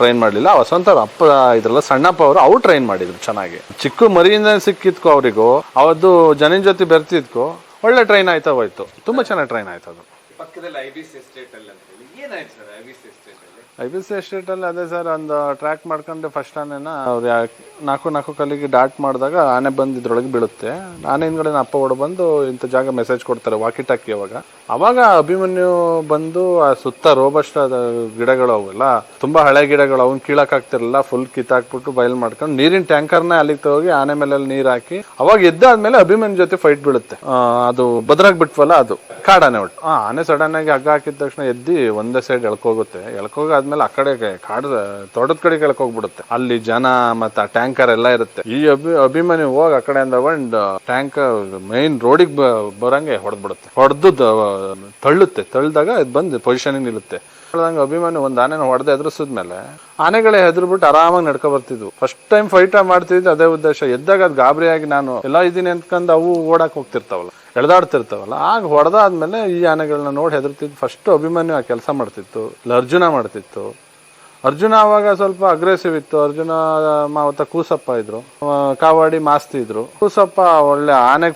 ಟ್ರೈನ್ ಮಾಡ್ಲಿಲ್ಲ. ವಸಂತ ಅವ್ರ ಅಪ್ಪ ಇದ್ರಲ್ಲ ಸಣ್ಣಪ್ಪ ಅವ್ರು ಟ್ರೈನ್ ಮಾಡಿದ್ರು ಚೆನ್ನಾಗಿ. ಚಿಕ್ಕ ಮರಿಯಿಂದ ಸಿಕ್ಕಿದ್ಕೋ ಅವರಿಗೂ, ಅವತ್ತು ಜನನ ಜೊತೆ ಬೆರ್ತಿದ್ಕೋ ಒಳ್ಳೆ ಟ್ರೈನ್ ಆಯ್ತಾ ಹೋಯ್ತು. ತುಂಬಾ ಚೆನ್ನಾಗಿ ಟ್ರೈನ್ ಆಯ್ತು. ಅದು ಪಕ್ಕದಲ್ಲಿ ಐಬಿಸಿ ಎಸ್ಟೇಟ್ ಅಲ್ಲಿ ಅಂತ ಹೇಳಿ ಏನಾಯ್ತು ಸರ್ ಐಬಿಸಿ ಎಸ್ಟೇಟ್ ಅಲ್ಲಿ? ಐಬಿಸಿ ಎಸ್ಟೇಟ್ ಅಲ್ಲಿ ಅದೇ ಸರ್, ಒಂದು ಟ್ರ್ಯಾಕ್ ಮಾಡ್ಕೊಂಡು ಫಸ್ಟ್ ಆನೆನ ಅವ್ರು 4 ಕಲ್ಲಿಗೆ ಡಾಟ್ ಮಾಡಿದಾಗ ಆನೆ ಬಂದು ಇದ್ರೊಳಗೆ ಬೀಳುತ್ತೆ. ಆನೆ ಹಿಂದ್ಗಡೆ ಅಪ್ಪ ಓಡ ಬಂದು ಇಂಥ ಜಾಗ ಮೆಸೇಜ್ ಕೊಡ್ತಾರೆ ವಾಕಿ ಟಾಕಿ. ಅವಾಗ ಅಭಿಮನ್ಯು ಬಂದು ಆ ಸುತ್ತ ರೋಬಸ್ಟ್ ಗಿಡಗಳು ಅವೆಲ್ಲ ತುಂಬಾ ಹಳೆ ಗಿಡಗಳು, ಅವ್ನ್ ಕೀಳಕ್ ಆಗ್ತಿರಲಿಲ್ಲ. ಫುಲ್ ಕಿತ್ತಾಕ್ಬಿಟ್ಟು ಬಯಲ್ ಮಾಡ್ಕೊಂಡು ನೀರಿನ ಟ್ಯಾಂಕರ್ನ ಅಲ್ಲಿಗೆ ತಗೋಗಿ ಆನೆ ಮೇಲೆ ನೀರ್ ಹಾಕಿ ಅವಾಗ ಎದ್ದಾದ್ಮೇಲೆ ಅಭಿಮನ್ಯು ಜೊತೆ ಫೈಟ್ ಬೀಳುತ್ತೆ. ಅದು ಬದ್ರಾಗ್ ಬಿಟ್ವಲ್ಲ, ಅದು ಕಾಡಾನೆ ಒಟ್ಟು. ಆನೆ ಸಡನ್ ಆಗಿ ಹಗ್ಗ ಹಾಕಿದ ತಕ್ಷಣ ಎದ್ದಿ ಒಂದೇ ಸೈಡ್ ಎಳ್ಕೋಗುತ್ತೆ. ಎಳ್ಕೋಗಾದ್ಮೇಲೆ ಆ ಕಡೆ ಕಾಡು ತೋಟದ ಕಡೆಗೆ ಎಳ್ಕೋಗ್ಬಿಡುತ್ತೆ. ಅಲ್ಲಿ ಜನ ಮತ್ತೆ ಆ ಟ್ಯಾಂಕರ್ ಎಲ್ಲ ಇರುತ್ತೆ. ಈ ಅಭಿಮನ್ಯು ಹೋಗಿ ಆ ಕಡೆಯಿಂದ ಬಂದು ಟ್ಯಾಂಕರ್ ಮೈನ್ ರೋಡಿಗೆ ಬರಂಗೆ ಹೊಡೆದ್ಬಿಡುತ್ತೆ. ಹೊಡೆದು ತಳ್ಳಿದಾಗ ಇದು ಬಂದು ಪೊಸಿಷನಿಗೆ ನಿಲ್ಲುತ್ತೆ. ಅಭಿಮನ್ಯು ಒಂದ್ ಆನೆನ ಹೊಡೆದು ಎದುರಿಸಿದ್ಮೇಲೆ ಆನೆಗಳೇ ಹೆದರ್ಬಿಟ್ಟು ಆರಾಮಾಗಿ ನಡ್ಕೊ ಬರ್ತಿದ್ವು. ಫಸ್ಟ್ ಟೈಮ್ ಫೈಟ್ ಮಾಡ್ತಿದ್ದು ಅದೇ ಉದ್ದೇಶ. ಎದ್ದಾಗ ಅದು ಗಾಬರಿಯಾಗಿ ನಾನು ಎಲ್ಲ ಇದೀನಿ ಅಂದ್ಕೊಂಡು ಅವು ಓಡಾಕ್ ಹೋಗ್ತಿರ್ತಾವಲ್ಲ, ಎಳ್ದಾಡ್ತಿರ್ತಾವಲ್ಲ, ಆಗ ಹೊಡೆದಾದ್ಮೇಲೆ ಈ ಆನೆಗಳನ್ನ ನೋಡಿ ಹೆದರ್ತಿದ್ದು. ಫಸ್ಟ್ ಅಭಿಮನ್ಯು ಆ ಕೆಲಸ ಮಾಡ್ತಿತ್ತು. ಅರ್ಜುನ ಮಾಡ್ತಿತ್ತು. ಅರ್ಜುನ ಅವಾಗ ಸ್ವಲ್ಪ ಅಗ್ರೆಸಿವ್ ಇತ್ತು. ಅರ್ಜುನ ಮಾವತ್ತ ಕೂಸಪ್ಪ ಇದ್ರು, ಕಾವಾಡಿ ಮಾಸ್ತಿ ಇದ್ರು. ಕೂಸಪ್ಪ ಒಳ್ಳೆ ಆನೆ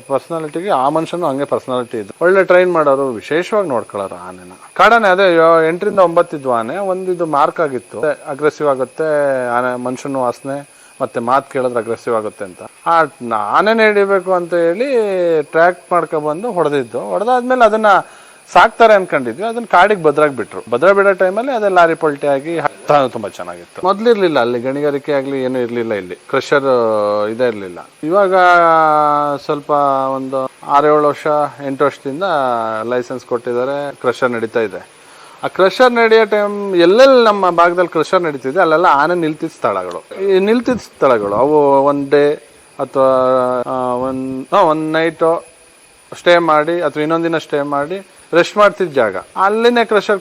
ಪರ್ಸನಾಲಿಟಿಗೆ ಆ ಮನುಷ್ಯನು ಹಂಗೆ ಪರ್ಸನಾಲಿಟಿ ಇದ್ರು. ಒಳ್ಳೆ ಟ್ರೈನ್ ಮಾಡೋರು, ವಿಶೇಷವಾಗಿ ನೋಡ್ಕೊಳ್ಳೋರು ಆನೆನ. ಕಾಡಾನೆ ಅದೇ 8ರಿಂದ 9 ಇದ್ವು ಆನೆ. ಒಂದಿದು ಮಾರ್ಕ್ ಆಗಿತ್ತು, ಅಗ್ರೆಸಿವ್ ಆಗುತ್ತೆ ಆನೆ, ಮನುಷ್ಯನು ವಾಸನೆ ಮತ್ತೆ ಮಾತು ಕೇಳಿದ್ರೆ ಅಗ್ರೆಸಿವ್ ಆಗುತ್ತೆ ಅಂತ. ಆ ಆನೆನ ಹಿಡಿಬೇಕು ಅಂತ ಹೇಳಿ ಟ್ರ್ಯಾಕ್ ಮಾಡ್ಕೊಬಂದು ಹೊಡೆದಿದ್ದು. ಹೊಡೆದಾದ್ಮೇಲೆ ಅದನ್ನ ಸಾಕ್ತಾರೆ ಅನ್ಕೊಂಡಿದ್ವಿ. ಅದನ್ನ ಕಾಡಿಗೆ ಭದ್ರಾಗ್ ಬಿಟ್ರು. ಭದ್ರಾ ಬಿಡೋ ಟೈಮಲ್ಲಿ ಅದೇ ಲಾರಿ ಪಲ್ಟಿ ಆಗಿ ತುಂಬಾ ಚೆನ್ನಾಗಿತ್ತು. ಮೊದ್ಲಿರ್ಲಿಲ್ಲ ಅಲ್ಲಿ ಗಣಿಗಾರಿಕೆ ಆಗ್ಲಿ ಏನು ಇರ್ಲಿಲ್ಲ. ಇಲ್ಲಿ ಕ್ರಷರ್ ಇದೇ ಇರ್ಲಿಲ್ಲ. ಇವಾಗ ಸ್ವಲ್ಪ ಒಂದು 6-7 ವರ್ಷ 8 ವರ್ಷದಿಂದ ಲೈಸೆನ್ಸ್ ಕೊಟ್ಟಿದ್ದಾರೆ. ಕ್ರಷರ್ ನಡೀತಾ ಇದೆ. ಆ ಕ್ರಷರ್ ನಡೆಯೋ ಟೈಮ್ ಎಲ್ಲೆಲ್ಲಿ ನಮ್ಮ ಭಾಗದಲ್ಲಿ ಕ್ರಷರ್ ನಡೀತಿದೆ ಅಲ್ಲೆಲ್ಲ ಆನೆ ನಿಲ್ತಿದ್ದ ಸ್ಥಳಗಳು ಅವು ಒನ್ ಡೇ ಅಥವಾ ಒಂದ್ ನೈಟ್ ಸ್ಟೇ ಮಾಡಿ ಅಥವಾ ಇನ್ನೊಂದಿನ ಸ್ಟೇ ಮಾಡಿ ರೆಸ್ಟ್ ಮಾಡ್ತಿದ್ದ ಜಾಗ ಅಲ್ಲಿನೇ ಕ್ರಷರ್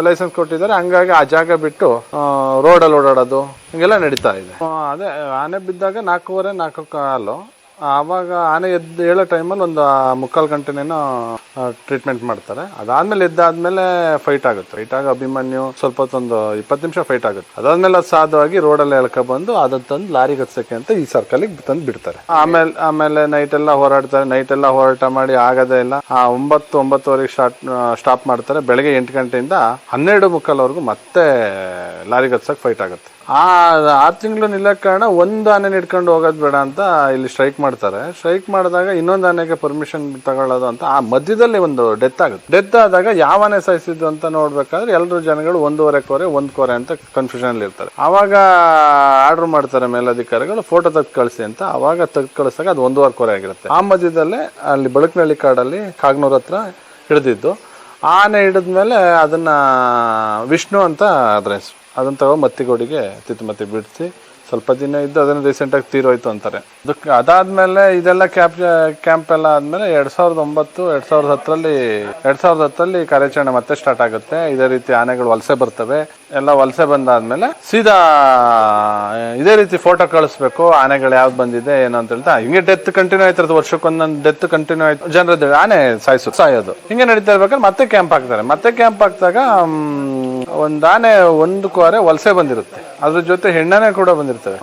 ಲೈಸೆನ್ಸ್ ಕೊಟ್ಟಿದ್ದಾರೆ. ಹಂಗಾಗಿ ಆ ಜಾಗ ಬಿಟ್ಟು ರೋಡಲ್ಲಿ ಓಡಾಡೋದು ಹಿಂಗೆಲ್ಲ ನಡೀತಾ ಇದೆ. ಅದೇ ಆನೆ ಬಿದ್ದಾಗ 4:15 4 ಕಾಲು. ಆವಾಗ ಆನೆ ಹೇಳೋ ಟೈಮಲ್ಲಿ ಒಂದು 3/4 ಗಂಟೆನೇನೋ ಟ್ರೀಟ್ಮೆಂಟ್ ಮಾಡ್ತಾರೆ. ಅದಾದ್ಮೇಲೆ ಎದ್ದಾದ್ಮೇಲೆ ಫೈಟ್ ಆಗುತ್ತೆ. ಫೈಟ್ ಆಗಿ ಅಭಿಮನ್ಯು ಸ್ವಲ್ಪ ಹೊತ್ತೊಂದು 20 ನಿಮಿಷ ಫೈಟ್ ಆಗುತ್ತೆ. ಅದಾದ್ಮೇಲೆ ಅದು ಸಾಧವಾಗಿ ರೋಡಲ್ಲಿ ಎಳ್ಕೊಬಂದು ಅದನ್ನ ತಂದು ಲಾರಿಗೆ ಹತ್ಸಕ್ಕೆ ಅಂತ ಈ ಸರ್ಕಲಿಗೆ ತಂದು ಬಿಡ್ತಾರೆ. ಆಮೇಲೆ ನೈಟ್ ಎಲ್ಲ ಹೋರಾಡ್ತಾರೆ. ನೈಟ್ ಎಲ್ಲ ಹೋರಾಟ ಮಾಡಿ ಆಗದೇ ಇಲ್ಲ. 9-9:30 ಸ್ಟಾಪ್ ಮಾಡ್ತಾರೆ. ಬೆಳಗ್ಗೆ 8 ಗಂಟೆಯಿಂದ 12:45 ಮತ್ತೆ ಲಾರಿಗೆ ಹತ್ಸಕ್ಕೆ ಫೈಟ್ ಆಗುತ್ತೆ. 6 ತಿಂಗಳು ನಿಲ್ಲಕ್ಕೆ ಕಾರಣ ಒಂದು ಆನೆ ಹಿಡ್ಕೊಂಡು ಹೋಗೋದು ಬೇಡ ಅಂತ ಇಲ್ಲಿ ಸ್ಟ್ರೈಕ್ ಮಾಡ್ತಾರೆ. ಸ್ಟ್ರೈಕ್ ಮಾಡಿದಾಗ ಇನ್ನೊಂದು ಆನೆಗೆ ಪರ್ಮಿಷನ್ ತಗೊಳ್ಳೋದು ಅಂತ ಆ ಮಧ್ಯದಲ್ಲಿ ಒಂದು ಡೆತ್ ಆಗುತ್ತೆ. ಡೆತ್ ಆದಾಗ ಯಾವ ಆನೆ ಸಾಯಿಸಿದ್ದು ಅಂತ ನೋಡ್ಬೇಕಾದ್ರೆ ಎಲ್ಲರೂ ಜನಗಳು 1.25 ಕೋರೆ 1 ಕೋರೆ ಅಂತ ಕನ್ಫ್ಯೂಷನ್ ಅಲ್ಲಿ ಇರ್ತಾರೆ. ಅವಾಗ ಆರ್ಡರ್ ಮಾಡ್ತಾರೆ ಮೇಲಧಿಕಾರಿಗಳು ಫೋಟೋ ತೆಗೆದು ಕಳಿಸಿ ಅಂತ. ಅವಾಗ ತೆಗೆದು ಕಳಿಸಿದಾಗ ಅದು 1.25 ಕೋರೆ ಆಗಿರುತ್ತೆ. ಆ ಮಧ್ಯದಲ್ಲೇ ಅಲ್ಲಿ ಬಳಕನಹಳ್ಳಿ ಕಾಡಲ್ಲಿ ಕಾಗನೂರ್ ಹತ್ರ ಹಿಡಿದಿದ್ದು. ಆನೆ ಹಿಡಿದ್ಮೇಲೆ ಅದನ್ನ ವಿಷ್ಣು ಅಂತ ಅದ್ರ ಹೆಸರು. ಅದನ್ನ ತಗೋ ಮತ್ತಿಗೋಡಿಗೆ ತಿತ್ತಮತಿ ಬಿಡಿಸಿ ಸ್ವಲ್ಪ ದಿನ ಇದ್ದು ಅದನ್ನ ರೀಸೆಂಟಾಗಿ ತೀರೋಯ್ತು ಅಂತಾರೆ. ಅದಾದ್ಮೇಲೆ ಇದೆಲ್ಲ ಕ್ಯಾಂಪ್ ಎಲ್ಲ ಆದ್ಮೇಲೆ 2009-2010 ಕಾರ್ಯಾಚರಣೆ ಮತ್ತೆ ಸ್ಟಾರ್ಟ್ ಆಗುತ್ತೆ. ಇದೇ ರೀತಿ ಆನೆಗಳು ವಲಸೆ ಬರ್ತವೆ. ಎಲ್ಲ ವಲಸೆ ಬಂದಾದ್ಮೇಲೆ ಸೀದಾ ಇದೇ ರೀತಿ ಫೋಟೋ ಕಳಿಸ್ಬೇಕು ಆನೆಗಳು ಯಾವ್ದು ಬಂದಿದೆ ಏನು ಅಂತ ಹೇಳ್ತಾ ಹಿಂಗೆ ಡೆತ್ ಕಂಟಿನ್ಯೂ ಆಯ್ತಿರೋದು. ವರ್ಷಕ್ಕೊಂದೊಂದು ಡೆತ್ ಕಂಟಿನ್ಯೂ ಆಯ್ತು. ಜನರದ್ದು ಆನೆ ಸಾಯೋದು ಹಿಂಗೆ ನಡೀತಾ ಇರ್ಬೇಕಾದ್ರೆ ಮತ್ತೆ ಕ್ಯಾಂಪ್ ಹಾಕ್ತಾರೆ. ಮತ್ತೆ ಕ್ಯಾಂಪ್ ಹಾಕಿದಾಗ ಒಂದ್ ಆನೆ 1 ಕೋರೆ ವಲಸೆ ಬಂದಿರುತ್ತೆ. ಅದ್ರ ಜೊತೆ ಹೆಣ್ಣಾನೆ ಕೂಡ ಬಂದಿರ್ತವೆ.